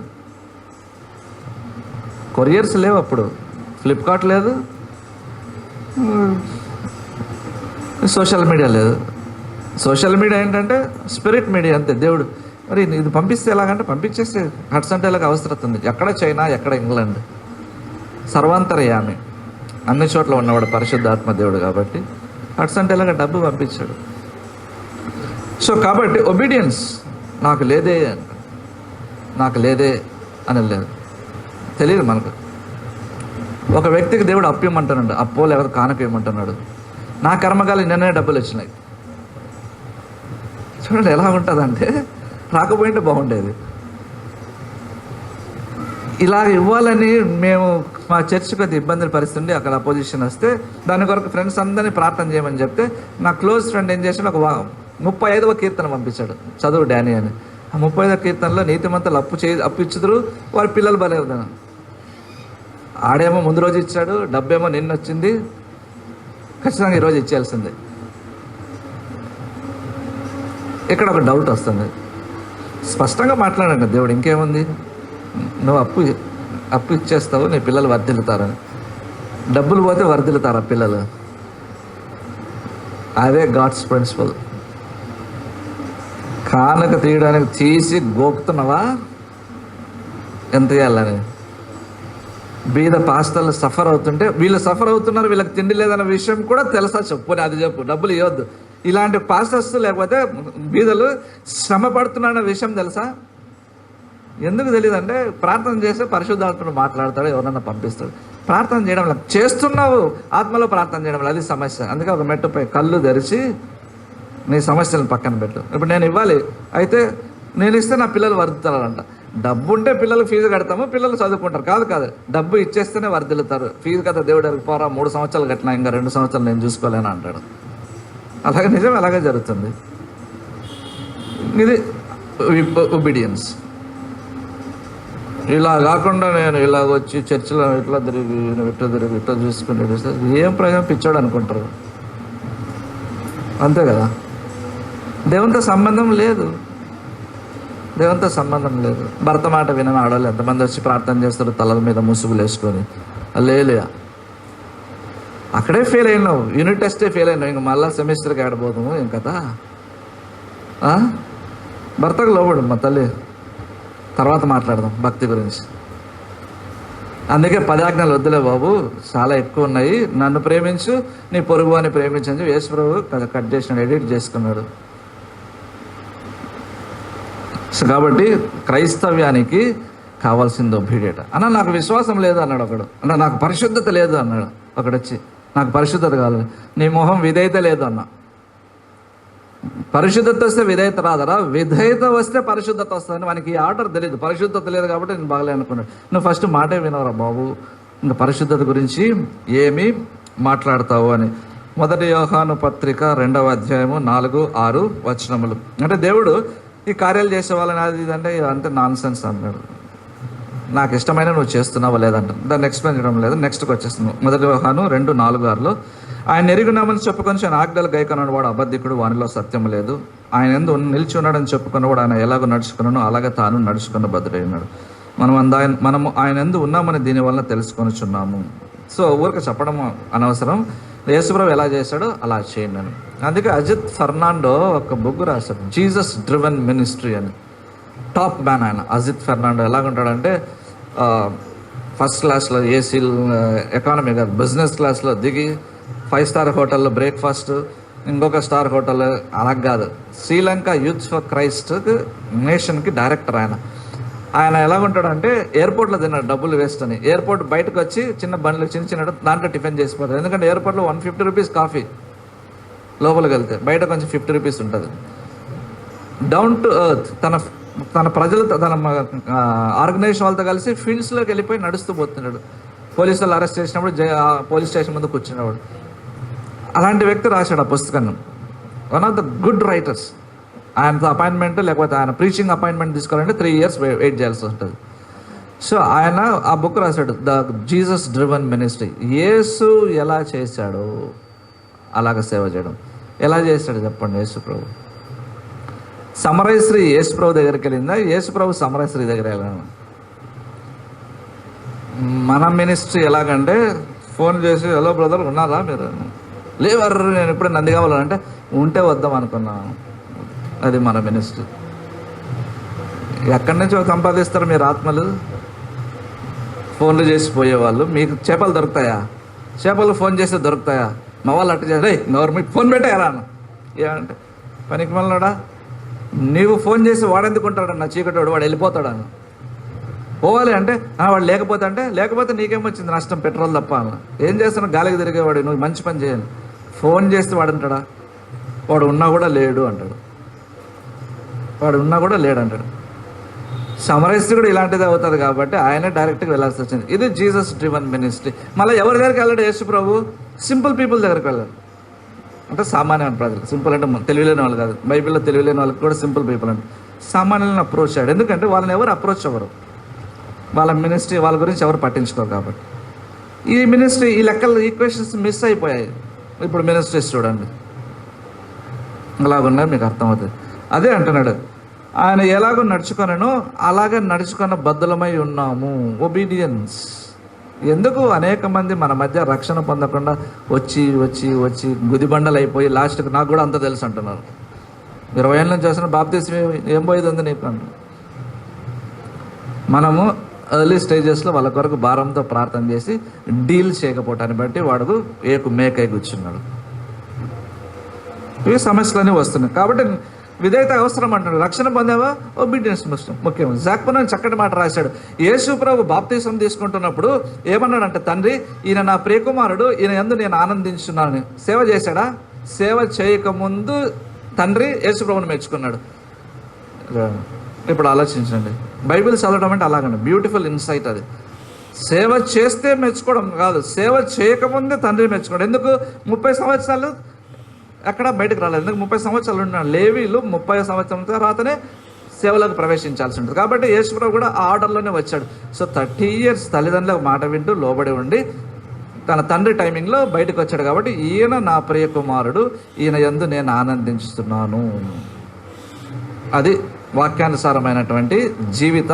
కొరియర్స్ లేవు అప్పుడు, ఫ్లిప్కార్ట్ లేదు, సోషల్ మీడియా లేదు. సోషల్ మీడియా ఏంటంటే స్పిరిట్ మీడియా అంతే. దేవుడు మరి ఇది పంపిస్తే ఎలాగంటే పంపించేస్తే హడ్సన్ టైలర్కి అవసరం ఉంది. ఎక్కడ చైనా, ఎక్కడ ఇంగ్లాండ్, సర్వాంతర్యామి, అన్ని చోట్ల ఉన్నవాడు పరిశుద్ధాత్మ దేవుడు. కాబట్టి హడ్సన్ టైలర్కి డబ్బు పంపించాడు. సో కాబట్టి ఒబీడియన్స్ నాకు లేదే అని లేదు, తెలియదు మనకు. ఒక వ్యక్తికి దేవుడు అప్పు ఇమ్మంటున్నాడు, అప్పో లేకపోతే కానుక ఇమ్మంటున్నాడు. నా కర్మకాలి నిన్ననే డబ్బులు వచ్చినాయి. చూడండి ఎలా ఉంటుందంటే, రాకపోయింటే బాగుండేది. ఇలాగ ఇవ్వాలని మేము మా చర్చ్ కొద్ది ఇబ్బందులు పరిస్థితుంది. అక్కడ అపోజిషన్ వస్తే దాని కొరకు ఫ్రెండ్స్ అందరినీ ప్రార్థన చేయమని చెప్తే నా క్లోజ్ ఫ్రెండ్ ఏం చేశాడు, ఒక 35వ కీర్తన పంపించాడు, చదువు డానీ అని. ఆ 35వ కీర్తనలో నీతిమంతులు అప్పు ఇచ్చుదురు, వారి పిల్లలు బలేదు. ఆడేమో ముందు రోజు ఇచ్చాడు, డబ్బేమో నిన్న వచ్చింది, ఖచ్చితంగా ఈరోజు ఇచ్చేయాల్సిందే. ఇక్కడ ఒక డౌట్ వస్తుంది. స్పష్టంగా మాట్లాడండి దేవుడు, ఇంకేముంది, నువ్వు అప్పు ఇచ్చేస్తావు, నీ పిల్లలు వర్ధిల్లుతారని. డబ్బులు పోతే వర్ధిల్లుతారా పిల్లలు? అదే గాడ్స్ ప్రిన్సిపల్. కానుక తీయడానికి తీసి గోపుతున్నావా ఎంత ఇవ్వాలని? బీద పాస్టర్లు సఫర్ అవుతుంటే, వీళ్ళు సఫర్ అవుతున్నారు, వీళ్ళకి తిండి లేదన్న విషయం కూడా తెలుసా? చెప్పు, అది చెప్పు, డబ్బులు ఇవ్వద్దు. ఇలాంటి పాస్టర్స్ లేకపోతే బీదలు శ్రమ పడుతున్నారన్న విషయం తెలుసా? ఎందుకు తెలియదు అంటే, ప్రార్థన చేస్తే పరిశుద్ధాత్ముడు మాట్లాడతాడు, ఎవరన్నా పంపిస్తాడు. ప్రార్థన చేయడం వల్ల చేస్తున్నావు, ఆత్మలో ప్రార్థన చేయడం వల్ల అది సమస్య. అందుకే ఒక మెట్టుపై కళ్ళు తెరిచి నీ సమస్యలను పక్కన పెట్టు. ఇప్పుడు నేను ఇవ్వాలి, అయితే నేను ఇస్తే నా పిల్లలు వర్ధిల్లుతారంట. డబ్బు ఉంటే పిల్లలకు ఫీజు కడతాము, పిల్లలు చదువుకుంటారు. కాదు, డబ్బు ఇచ్చేస్తేనే వర్ధిల్లుతారు. ఫీజు కదా దేవుడు అడిగి పోరా, 3 సంవత్సరాలు కట్టినా ఇంకా 2 సంవత్సరాలు నేను చూసుకోలేను అంటాడు. అలాగే నిజం అలాగే జరుగుతుంది. ఇది ఒబీడియన్స్. ఇలా కాకుండా నేను ఇలాగ వచ్చి చర్చిలో ఇట్లా తిరిగి ఇట్లా చూసుకుంటే ఏం ప్రయోజనం, పిచ్చోడు అనుకుంటారు. అంతే కదా. దేవునితో సంబంధం లేదు. భర్త మాట వినని ఆడవాళ్ళు ఎంతమంది వచ్చి ప్రార్థన చేస్తారు తలల మీద ముసుగులు వేసుకొని. లేలే, అక్కడే ఫెయిల్ అయినావు, యూనిట్ టెస్టే ఫెయిల్ అయినావు, ఇంక మళ్ళీ సెమిస్టర్కి ఆడబోతాము. ఏం కదా, భర్తకు లోబడు మా తల్లి, తర్వాత మాట్లాడదాం భక్తి గురించి. అందుకే 10 ఆజ్ఞలు వద్దులే బాబు, చాలా ఎక్కువ ఉన్నాయి. నన్ను ప్రేమించు, నీ పొరుగు అని ప్రేమించని యేసు ప్రభు కట్ చేసినాడు, ఎడిట్ చేసుకున్నాడు. సో కాబట్టి క్రైస్తవ్యానికి కావాల్సింది ఒబీడియట్. అన్న నాకు విశ్వాసం లేదు అన్నాడు ఒకడు. అన్న నాకు పరిశుద్ధత లేదు అన్నాడు ఒకడు వచ్చి. నాకు పరిశుద్ధత కావాలి. నీ మొహం విధేయత లేదు అన్న. పరిశుద్ధత వస్తే విధేయత రాదరా? విధేయత వస్తే పరిశుద్ధత వస్తుందని మనకి ఈ ఆర్డర్ తెలియదు. పరిశుద్ధత లేదు కాబట్టి నేను బాగలే అనుకున్నాడు. నువ్వు ఫస్ట్ మాటే వినవరా బాబు, ఇంకా పరిశుద్ధత గురించి ఏమి మాట్లాడతావు అని. 1 యోహాను పత్రిక 2వ అధ్యాయము 4-6 వచనములు. అంటే దేవుడు ఈ కార్యాలు చేసే వాళ్ళని అది ఇదంటే ఇదంతా నాన్ సెన్స్ అన్నాడు. నాకు ఇష్టమైన నువ్వు చేస్తున్నావా లేదంట. దాన్ని ఎక్స్ప్లెయిన్ చేయడం లేదు. నెక్స్ట్కి వచ్చేస్తున్నావు. 1 యోహాను 2:4-6లో ఆయన ఎరుగున్నామని చెప్పుకొని ఆయన ఆజ్ఞలు గైకొన్నాడు వాడు అబద్ధికుడు, వానిలో సత్యం లేదు. ఆయన ఎందు నిలిచి ఉన్నాడని చెప్పుకున్నవాడు ఆయన ఎలాగో నడుచుకున్నాను అలాగే తాను నడుచుకున్న బద్దుడై ఉన్నాడు. మనము ఆయన ఎందు ఉన్నామని దీనివల్ల తెలుసుకొనిచున్నాము. సో ఊరికి చెప్పడం అనవసరం. యేసుప్రభు ఎలా చేశాడో అలా చేయండి అని. అందుకే అజిత్ ఫెర్నాండో ఒక బుక్ రాశాడు, జీసస్ డ్రివెన్ మినిస్ట్రీ అని. టాప్ మ్యాన్ ఆయన. అజిత్ ఫెర్నాండో ఎలాగుంటాడంటే ఫస్ట్ క్లాస్లో ఏసీ, ఎకానమీ కాదు బిజినెస్ క్లాస్లో దిగి 5 స్టార్ హోటల్లో బ్రేక్ఫాస్ట్, ఇంకొక స్టార్ హోటల్. అలా కాదు, శ్రీలంక యూత్ ఫర్ క్రైస్ట్ నేషన్కి డైరెక్టర్ ఆయన. ఆయన ఎలాగుంటాడంటే ఎయిర్పోర్ట్లో తిన్నాడు డబ్బులు వేస్ట్ అని. ఎయిర్పోర్ట్ బయటకు వచ్చి చిన్న బండ్లు చిన్న దాంట్లో టిఫిన్ చేసిపోతారు. ఎందుకంటే ఎయిర్పోర్ట్లో 150 రూపీస్ కాఫీ లోపలికి వెళ్తే, బయట కొంచెం 50 రూపీస్ ఉంటుంది. డౌన్ టు ఎర్త్, తన ప్రజలతో, తన ఆర్గనైజేషన్ వాళ్ళతో కలిసి ఫీల్డ్స్లోకి వెళ్ళిపోయి నడుస్తూ పోతున్నాడు. పోలీసు వాళ్ళు అరెస్ట్ చేసినప్పుడు పోలీస్ స్టేషన్ ముందు కూర్చునేవాడు. అలాంటి వ్యక్తి రాశాడు ఆ పుస్తకాన్ని. One of the good writers. ఆయనతో అపాయింట్మెంట్ లేకపోతే ఆయన ప్రీచింగ్ అపాయింట్మెంట్ తీసుకోవాలంటే 3 years వెయిట్ చేయాల్సి ఉంటుంది. సో ఆయన ఆ బుక్ రాశాడు, ద జీసస్ డ్రివన్ మినిస్ట్రీ. యేసు ఎలా చేశాడో అలాగ సేవ చేయడం. ఎలా చేశాడు చెప్పండి? యేసు ప్రభు సమరయశ్రీ యేసు ప్రభు దగ్గరికి వెళ్ళిందా? యేసు ప్రభు సమరయశ్రీ దగ్గర వెళ్ళాను. మన మినిస్ట్రీ ఎలాగంటే ఫోన్ చేసి, హలో బ్రదర్ ఉన్నారా మీరు? లేవరు, నేను ఇప్పుడే నంది కావాలంటే ఉంటే వద్దాం అనుకున్నాను. అది మన మినిస్ట్రీ. ఎక్కడి నుంచి సంపాదిస్తారు మీరు ఆత్మలు? ఫోన్లు చేసి పోయేవాళ్ళు. మీకు చేపలు దొరుకుతాయా? చేపలు ఫోన్ చేస్తే దొరుకుతాయా? మా వాళ్ళు అట్ట చేయాలి, గవర్నమెంట్ ఫోన్ పెట్టారా అన్న. ఏమంటే పనికి మళ్ళాడా, నీవు ఫోన్ చేసి వాడెందుకు ఉంటాడు? నా చీకటి వాడు వెళ్ళిపోతాడని. పోవాలి అంటే వాడు లేకపోతే నీకేమొచ్చింది నష్టం? పెట్రోల్ తప్ప అన్న. ఏం చేస్తున్నావు? గాలికి తిరిగేవాడు, నువ్వు మంచి పని చేయాలి. ఫోన్ చేస్తే వాడు అంటాడా? వాడు ఉన్నా కూడా లేడు అంటాడు. సమరయశ్రీ కూడా ఇలాంటిది అవుతుంది కాబట్టి ఆయనే డైరెక్ట్గా వెళ్ళాల్సి వచ్చింది. ఇది జీసస్ డ్రివన్ మినిస్ట్రీ. మళ్ళీ ఎవరి దగ్గరికి వెళ్ళాడు యేసు ప్రభు? సింపుల్ పీపుల్ దగ్గరికి వెళ్ళాడు. అంటే సామాన్యమైన ప్రజలు. సింపుల్ అంటే తెలివిలేని వాళ్ళు కాదు. బైబిల్లో తెలివిలేని వాళ్ళకి కూడా సింపుల్ పీపుల్ అంటే సామాన్యులను అప్రోచ్ అయ్యాడు. ఎందుకంటే వాళ్ళని ఎవరు అప్రోచ్ అవ్వరు. వాళ్ళ మినిస్ట్రీ వాళ్ళ గురించి ఎవరు పట్టించుకోరు కాబట్టి. ఈ మినిస్ట్రీ, ఈ లెక్కలు, ఈక్వేషన్స్ మిస్ అయిపోయాయి. ఇప్పుడు మినిస్ట్రీస్ చూడండి అలాగున్నా మీకు అర్థమవుతుంది. అదే అంటున్నాడు, ఆయన ఎలాగో నడుచుకొనో అలాగే నడుచుకున్న బద్ధులమై ఉన్నాము. ఒబీడియన్స్. ఎందుకు అనేక మంది మన మధ్య రక్షణ పొందకుండా వచ్చి గుదిబండలు అయిపోయి లాస్ట్కి నాకు కూడా అంత తెలుసు అంటున్నారు. 20 ఏళ్ళ నుంచి చేసిన బాప్తీసం ఏం పోయేది ఉంది నీకు అంట. మనము ఎర్లీ స్టేజెస్లో వాళ్ళ కొరకు భారంతో ప్రార్థన చేసి డీల్ చేయకపోవటాన్ని బట్టి వాడు మేకై కూర్చున్నాడు. ఇవి సమస్యలన్నీ వస్తున్నాయి. కాబట్టి విధేయత అవసరం అంటాడు. రక్షణ పొందావా? ఒబీడియన్స్ ముఖ్యం. జాక్పన్ చక్కటి మాట రాశాడు. యేసు ప్రభు బాప్తీసం తీసుకుంటున్నప్పుడు ఏమన్నాడంటే, తండ్రి ఈయన నా ప్రియకుమారుడు, ఈయన యందు నేను ఆనందించున్నాను. సేవ చేశాడా? సేవ చేయకముందు తండ్రి యేసు ప్రభుని మెచ్చుకున్నాడు. ఇప్పుడు ఆలోచించండి. బైబిల్ చదవడం అంటే అలాగండి, బ్యూటిఫుల్ ఇన్సైట్ అది. సేవ చేస్తే మెచ్చుకోవడం కాదు, సేవ చేయకముందే తండ్రి మెచ్చుకోవడం. ఎందుకు? 30 సంవత్సరాలు ఎక్కడ బయటకు రాలేదు. ఎందుకు? 30 సంవత్సరాలు ఉన్నాడు. లేవీలు 30 సంవత్సరాల తర్వాతనే సేవలకు ప్రవేశించాల్సి ఉంటుంది. కాబట్టి యేసుప్రభు కూడా ఆ ఆర్డర్లోనే వచ్చాడు. సో 30 years తల్లిదండ్రుల మాట వింటూ లోబడి ఉండి తన తండ్రి టైమింగ్లో బయటకు వచ్చాడు. కాబట్టి ఈయన నా ప్రియ కుమారుడు, ఈయన యందు నేను ఆనందించుతున్నాను. అది వాక్యానుసారమైనటువంటి జీవిత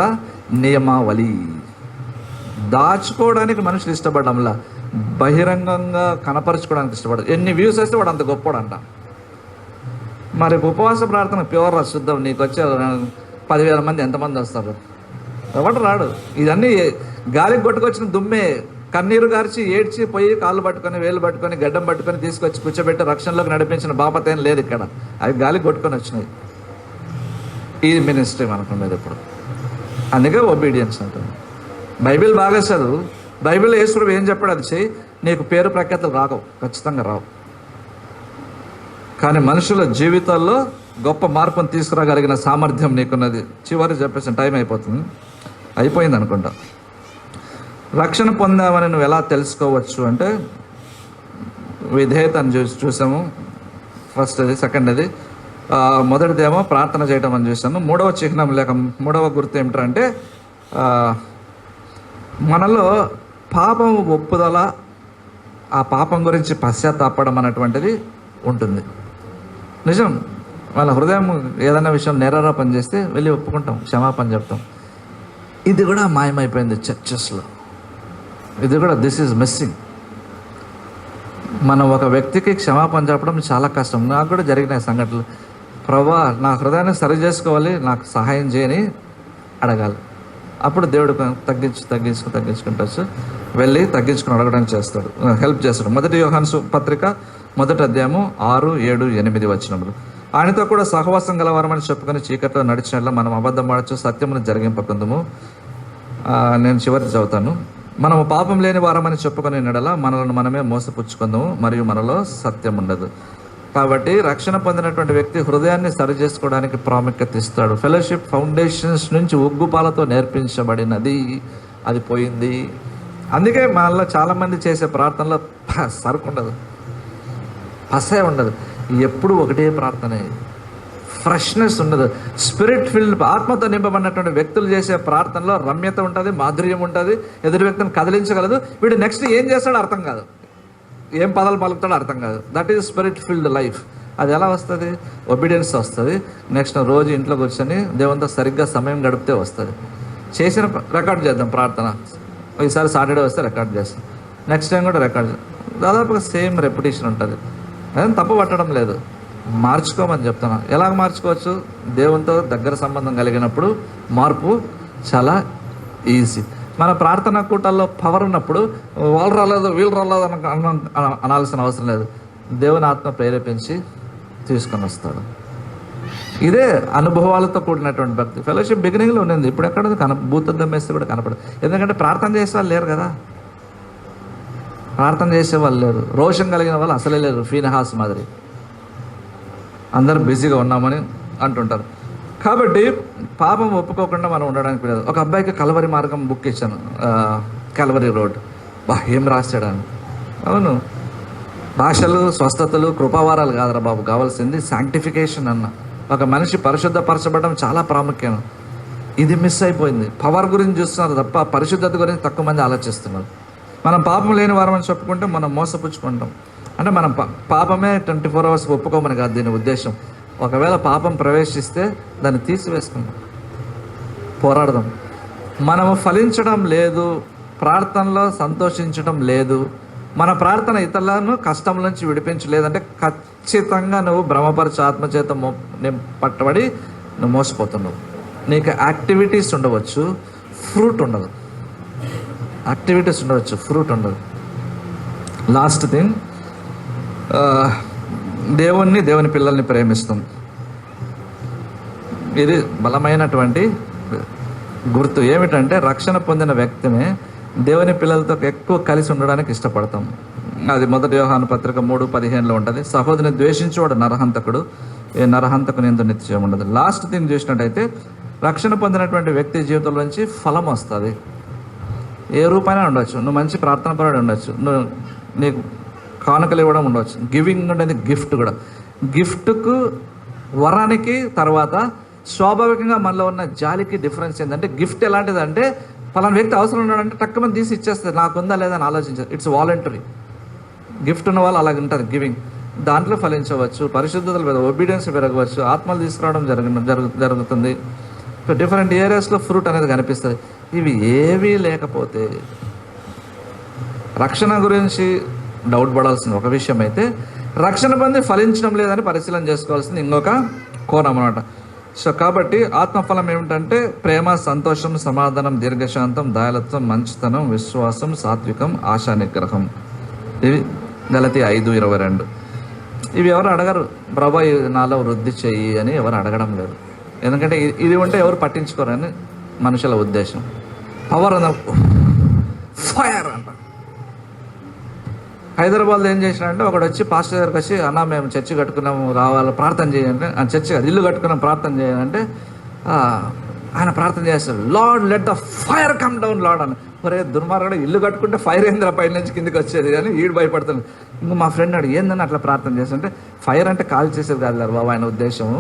నియమావళి. దాచుకోవడానికి మనుషులు ఇష్టపడంలా, బహిరంగంగా కనపరుచుకోవడానికి ఇష్టపడదు. ఎన్ని వ్యూస్ వస్తే వాడు అంత గొప్పడంట. మరి ఉపవాస ప్రార్థన ప్యూర్ శుద్ధం నీకు వచ్చే 10,000 మంది ఎంతమంది వస్తారు? ఎవడు రాడు. ఇదన్నీ గాలికి కొట్టుకొచ్చిన దుమ్మే. కన్నీరు గార్చి ఏడ్చి పోయి కాళ్ళు పట్టుకొని వేలు పట్టుకొని గడ్డం పట్టుకొని తీసుకొచ్చి కూర్చోబెట్టి రక్షణలోకి నడిపించిన బాపత ఏం లేదు ఇక్కడ. అవి గాలికి కొట్టుకొని వచ్చినాయి. ఈ మినిస్ట్రీ మనకు ఉండేది ఇప్పుడు. అందుకే ఒబీడియన్స్ అంటుంది. బైబిల్ బాగా చదువు. బైబిల్లో యేసు ఏం చెప్పాడు అది చేయి. నీకు పేరు ప్రఖ్యాతలు రావు, ఖచ్చితంగా రావు. కానీ మనుషుల జీవితాల్లో గొప్ప మార్పును తీసుకురాగలిగిన సామర్థ్యం నీకున్నది. చివరి చెప్పేసిన టైం అయిపోయింది అనుకుంటా. రక్షణ పొందామని నువ్వు ఎలా తెలుసుకోవచ్చు అంటే విధేయతను చూసాము. ఫస్ట్ అది. సెకండ్ అది. మొదటిదేమో ప్రార్థన చేయటం అని చూసాను. మూడవ చిహ్నం లేక మూడవ గుర్తు ఏమిటంటే మనలో పాపం ఒప్పుదల, ఆ పాపం గురించి పశ్చాత్తాపడం అనేటువంటిది ఉంటుంది. నిజం. వాళ్ళ హృదయం ఏదైనా విషయం నేరారోపణ చేస్తే వెళ్ళి ఒప్పుకుంటాం, క్షమాపణ చెప్తాం. ఇది కూడా మాయమైపోయింది చర్చెస్లో. ఇది కూడా దిస్ ఈజ్ మిస్సింగ్. మనం ఒక వ్యక్తికి క్షమాపణ చెప్పడం చాలా కష్టం. నాకు కూడా జరిగిన సంఘటనలు. ప్రభువా, నా హృదయాన్ని సరి చేసుకోవాలి, నాకు సహాయం చేయని అడగాలి. అప్పుడు దేవుడు తగ్గించుకుంటూ వెళ్ళి తగ్గించుకుని అడగడానికి హెల్ప్ చేస్తాడు. 1 యోహాను పత్రిక 1వ అధ్యాయము 6, 7, 8 వచనములు. ఆయనతో కూడా సహవాసం గలవారమని చెప్పుకొని చీకట్లో నడిచినట్ల మనం అబద్ధం ఆడచ్చు, సత్యమును జరిగింపకుందుము. నేను చివరి చదువుతాను. మనము పాపం లేని వారమని చెప్పుకొని నెడల మనలను మనమే మోసపుచ్చుకుందాము, మరియు మనలో సత్యం ఉండదు. కాబట్టి రక్షణ పొందినటువంటి వ్యక్తి హృదయాన్ని సరి చేసుకోవడానికి ప్రాముఖ్యత ఇస్తాడు. ఫెలోషిప్ ఫౌండేషన్స్ నుంచి ఉగ్గుపాలతో నేర్పించబడినది, అది పోయింది. అందుకే మనలో చాలామంది చేసే ప్రార్థనలో సరుకు ఉండదు, పసే ఉండదు, ఎప్పుడు ఒకటే ప్రార్థనే, ఫ్రెష్నెస్ ఉండదు. స్పిరిట్ ఫీల్డ్ ఆత్మతో నింపబడినటువంటి వ్యక్తులు చేసే ప్రార్థనలో రమ్యత ఉంటుంది, మాధుర్యం ఉంటుంది, ఎదుటి వ్యక్తిని కదిలించగలదు. వీడు నెక్స్ట్ ఏం చేస్తాడో అర్థం కాదు, ఏం పదాలు పలుకుతాడో అర్థం కాదు. That is spirit field life. అది ఎలా వస్తుంది? ఒబీడియన్స్ వస్తుంది. నెక్స్ట్ రోజు ఇంట్లో కూర్చొని దేవునితో సరిగ్గా సమయం గడిపితే వస్తుంది. చేసిన రికార్డ్ చేద్దాం ప్రార్థన, ఈసారి సాటర్డే వస్తే రికార్డ్ చేస్తాం, నెక్స్ట్ టైం కూడా రికార్డ్ చేస్తాం. దాదాపుగా సేమ్ రెప్యుటేషన్ ఉంటుంది. అదేం తప్పు పట్టడం లేదు, మార్చుకోమని చెప్తున్నా. ఎలాగ మార్చుకోవచ్చు? దేవునితో దగ్గర సంబంధం కలిగినప్పుడు మార్పు చాలా ఈజీ. మన ప్రార్థనా కూటాల్లో పవర్ ఉన్నప్పుడు వాళ్ళు రాలేదు వీళ్ళు రాలేదు అనాల్సిన అవసరం లేదు. దేవుని ఆత్మ ప్రేరేపించి తీసుకొని వస్తాడు. ఇదే అనుభవాలతో కూడినటువంటి భక్తి. ఫెలోషిప్ బిగినింగ్లో ఉండింది, ఇప్పుడు ఎక్కడ భూతద్దం వేస్తే కూడా కనపడదు. ఎందుకంటే ప్రార్థన చేసే వాళ్ళు లేరు కదా, ప్రార్థన చేసే వాళ్ళు లేరు. రోషం కలిగిన వాళ్ళు అసలే లేరు. ఫీనహాస్ మాదిరి అందరూ బిజీగా ఉన్నామని అంటుంటారు. కాబట్టి పాపం ఒప్పుకోకుండా మనం ఉండడానికి లేదు. ఒక అబ్బాయికి కల్వరి మార్గం బుక్ ఇచ్చాను, కల్వరి రోడ్. ఏం రాశాడని. అవును, భాషలు, స్వస్థతలు, కృపావారాలు కాదురా బాబు, కావాల్సింది శాంక్టిఫికేషన్ అన్న. ఒక మనిషి పరిశుద్ధపరచబడడం చాలా ప్రాముఖ్యం. ఇది మిస్ అయిపోయింది. పవర్ గురించి చూస్తున్నారు తప్ప పరిశుద్ధత గురించి తక్కువ మంది ఆలోచిస్తున్నారు. మనం పాపం లేని వారం అని చెప్పుకుంటే మనం మోసపుచ్చుకుంటాం. అంటే మనం పాపమే 24 hours ఒప్పుకోమని కాదు దీని ఉద్దేశం. ఒకవేళ పాపం ప్రవేశిస్తే దాన్ని తీసివేసుకుందాం, పోరాడదాం. మనము ఫలించడం లేదు, ప్రార్థనలో సంతోషించడం లేదు, మన ప్రార్థన ఇతరులను కష్టం నుంచి విడిపించలేదంటే ఖచ్చితంగా నువ్వు భ్రమపరిచే ఆత్మచేత పట్టబడి నువ్వు మోసపోతున్నావు. నీకు యాక్టివిటీస్ ఉండవచ్చు, ఫ్రూట్ ఉండదు. యాక్టివిటీస్ ఉండవచ్చు, ఫ్రూట్ ఉండదు. లాస్ట్ థింగ్, దేవుని పిల్లల్ని ప్రేమిస్తాం. ఇది బలమైనటువంటి గుర్తు. ఏమిటంటే రక్షణ పొందిన వ్యక్తిని దేవుని పిల్లలతో ఎక్కువ కలిసి ఉండడానికి ఇష్టపడతాం. అది 1 యోహాను పత్రిక 3:15 ఉంటుంది. సహోదరుని ద్వేషించేవాడు నరహంతకుడు, ఏ నరహంతకుని యందు నిత్యం ఉండదు. లాస్ట్ థింగ్ చూసినట్టయితే రక్షణ పొందినటువంటి వ్యక్తి జీవితంలో నుంచి ఫలం వస్తుంది. ఏ రూపాయినా ఉండొచ్చు. నువ్వు మంచి ప్రార్థన పరుడు ఉండొచ్చు, నువ్వు నీకు కానుకలు ఇవ్వడం ఉండవచ్చు. గివింగ్ అనేది గిఫ్ట్ కూడా. గిఫ్ట్కు, వరానికి తర్వాత స్వాభావికంగా మనలో ఉన్న జాలికి డిఫరెన్స్ ఏంటంటే, గిఫ్ట్ ఎలాంటిదంటే ఫలానా వ్యక్తి అవసరం ఉన్నాడంటే టక్కుమని తీసి ఇచ్చేస్తుంది, నాకుందా లేదా అని ఆలోచించారు. It's voluntary. గిఫ్ట్ ఉన్న వాళ్ళు అలాగ ఉంటుంది గివింగ్. దాంట్లో ఫలించవచ్చు, పరిశుద్ధతలు పెరగవచ్చు, ఒబీడియన్స్ పెరగవచ్చు, ఆత్మలు తీసుకురావడం జరుగుతుంది. డిఫరెంట్ ఏరియాస్లో ఫ్రూట్ అనేది కనిపిస్తుంది. ఇవి ఏవీ లేకపోతే రక్షణ గురించి డౌట్ పడాల్సిన ఒక విషయం అయితే, రక్షణ పొంది ఫలించడం లేదని పరిశీలన చేసుకోవాల్సింది ఇంకొక కోణం అన్నమాట. సో కాబట్టి ఆత్మఫలం ఏమిటంటే ప్రేమ, సంతోషం, సమాధానం, దీర్ఘశాంతం, దయాలత్వం, మంచితనం, విశ్వాసం, సాత్వికం, ఆశా నిగ్రహం. ఇవి గలతీ 5:22. ఇవి ఎవరు అడగరు, ప్రభా నాలో వృద్ధి చెయ్యి అని ఎవరు అడగడం లేదు. ఎందుకంటే ఇది ఉంటే ఎవరు పట్టించుకోరని మనుషుల ఉద్దేశం. పవర్ అన్న ఫైర్ అంట. హైదరాబాద్లో ఏం చేసినాడంటే ఒకడు వచ్చి పాస్టర్ గారికి వచ్చి, అన్న మేము చర్చి కట్టుకున్నాము రావాలి ప్రార్థన చేయండి. చర్చి కాదు, ఇల్లు కట్టుకున్నాం ప్రార్థన చేయాలంటే ఆయన ప్రార్థన చేస్తాడు, lord let the fire come down lord అని. ఒరే దుర్మార్గుడు, ఇల్లు కట్టుకుంటే ఫైర్ ఏందిరా పై నుంచి కిందికి వచ్చేది అని ఈడు భయపడుతుంది. ఇంక మా ఫ్రెండ్ అడు ఏందని అట్లా ప్రార్థన చేస్తుంటే, ఫైర్ అంటే కాల్ చేసేది కాదు బాబు, ఆయన ఉద్దేశం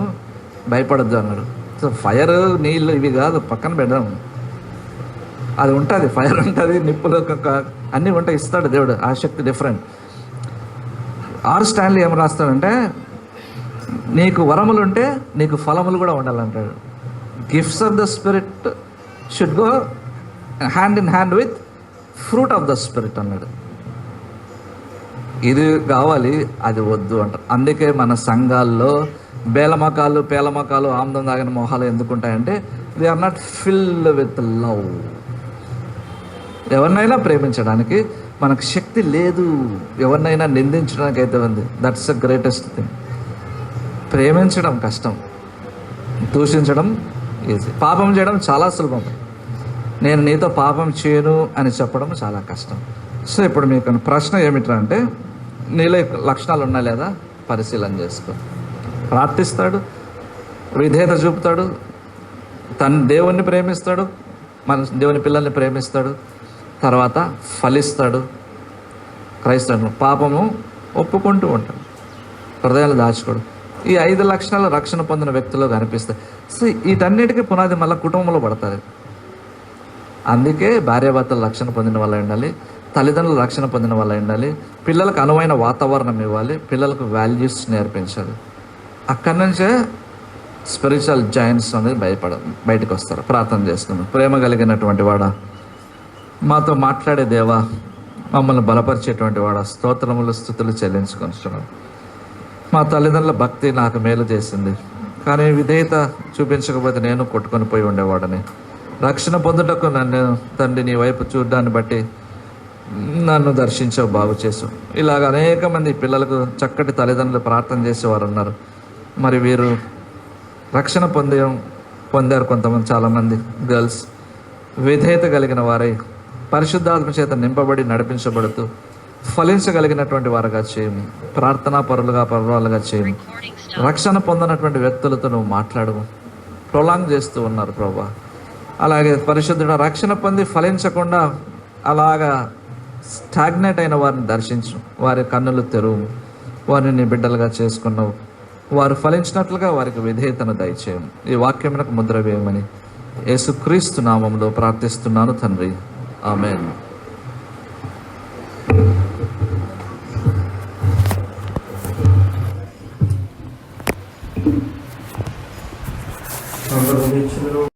భయపడద్దు అన్నాడు. సో ఫైర్ నీళ్ళు ఇవి కాదు, పక్కన పెడదాం. అది ఉంటుంది, ఫైర్ ఉంటుంది, నిప్పులు అన్నీ ఉంటాయి, ఇస్తాడు దేవుడు. ఆ శక్తి డిఫరెంట్. ఆర్ స్టాన్లీ ఏం రాస్తాడంటే, నీకు వరములు ఉంటే నీకు ఫలములు కూడా ఉండాలంటాడు. Gifts of the Spirit should go hand in hand with fruit of the Spirit అన్నాడు. ఇది కావాలి, అది వద్దు అంటారు. అందుకే మన సంఘాల్లో బేలమకాలు, పేలమకాలు, ఆమ్దం తాగిన మొహాలు ఎందుకుంటాయంటే they are not filled with love. ఎవరినైనా ప్రేమించడానికి మనకు శక్తి లేదు, ఎవరినైనా నిందించడానికి అయితే ఉంది. That's the greatest thing. ప్రేమించడం కష్టం, దూషించడం ఈజీ. పాపం చేయడం చాలా సులభం. నేను నీతో పాపం చేయను అని చెప్పడం చాలా కష్టం. సో ఇప్పుడు మీకు ప్రశ్న ఏమిట్రా అంటే, నీలో లక్షణాలు ఉన్నా లేదా పరిశీలన చేసుకో. ప్రార్థిస్తాడు, విధేయత చూపుతాడు, తన దేవుణ్ణి ప్రేమిస్తాడు, మన దేవుని పిల్లల్ని ప్రేమిస్తాడు, తర్వాత ఫలిస్తాడు. క్రైస్తవుడు పాపము ఒప్పుకుంటూ ఉంటాడు, హృదయాలు దాచుకోడు. ఈ 5 లక్షణాలు రక్షణ పొందిన వ్యక్తుల్లో కనిపిస్తాయి. సో వీటన్నిటికీ పునాది మళ్ళీ కుటుంబంలో పడతారు. అందుకే భార్యాభర్తలు రక్షణ పొందిన వాళ్ళు ఉండాలి, తల్లిదండ్రులు రక్షణ పొందిన వాళ్ళు ఉండాలి, పిల్లలకు అనువైన వాతావరణం ఇవ్వాలి, పిల్లలకు వాల్యూస్ నేర్పించాలి. అక్కడి నుంచే స్పిరిచువల్ జాయింట్స్ అనేది బయటకు వస్తారు. ప్రార్థన చేసుకుందాం. ప్రేమ కలిగినటువంటి వాడా, మాతో మాట్లాడే దేవా, మమ్మల్ని బలపరిచేటువంటి వాడా, స్తోత్రములు స్తుతులు చెల్లించుకొనిస్తున్నాం. మా తల్లిదండ్రుల భక్తి నాకు మేలు చేసింది, కానీ విధేయత చూపించకపోతే నేను కొట్టుకొని పోయి ఉండేవాడని. రక్షణ పొందుటకు నన్ను తండ్రి నీ వైపు చూడడాన్ని బట్టి నన్ను దర్శించావు, బాగు చేసావు. ఇలాగ అనేక మంది పిల్లలకు చక్కటి తల్లిదండ్రులు ప్రార్థన చేసేవారు ఉన్నారు. మరి వీరు రక్షణ పొందారు కొంతమంది, చాలామంది గర్ల్స్ విధేయత కలిగిన వారై పరిశుద్ధాత్మ చేత నింపబడి నడిపించబడుతూ ఫలించగలిగినటువంటి వారుగా చేయము. ప్రార్థనా పరులుగా చేయము. రక్షణ పొందినటువంటి వ్యక్తులతో నువ్వు మాట్లాడము. ప్రొలాంగ్ చేస్తూ ఉన్నారు ప్రభా. అలాగే పరిశుద్ధుడు రక్షణ పొంది ఫలించకుండా అలాగా స్టాగ్నేట్ అయిన వారిని దర్శించు, వారి కన్నులు తెరువు, వారిని నీ బిడ్డలుగా చేసుకున్నావు. వారు ఫలించినట్లుగా వారికి విధేయతను దయచేయము. ఈ వాక్యమునకు ముద్ర వేయమని యేసుక్రీస్తు నామములో ప్రార్థిస్తున్నాను తండ్రి, ఆమేన్. అందరూ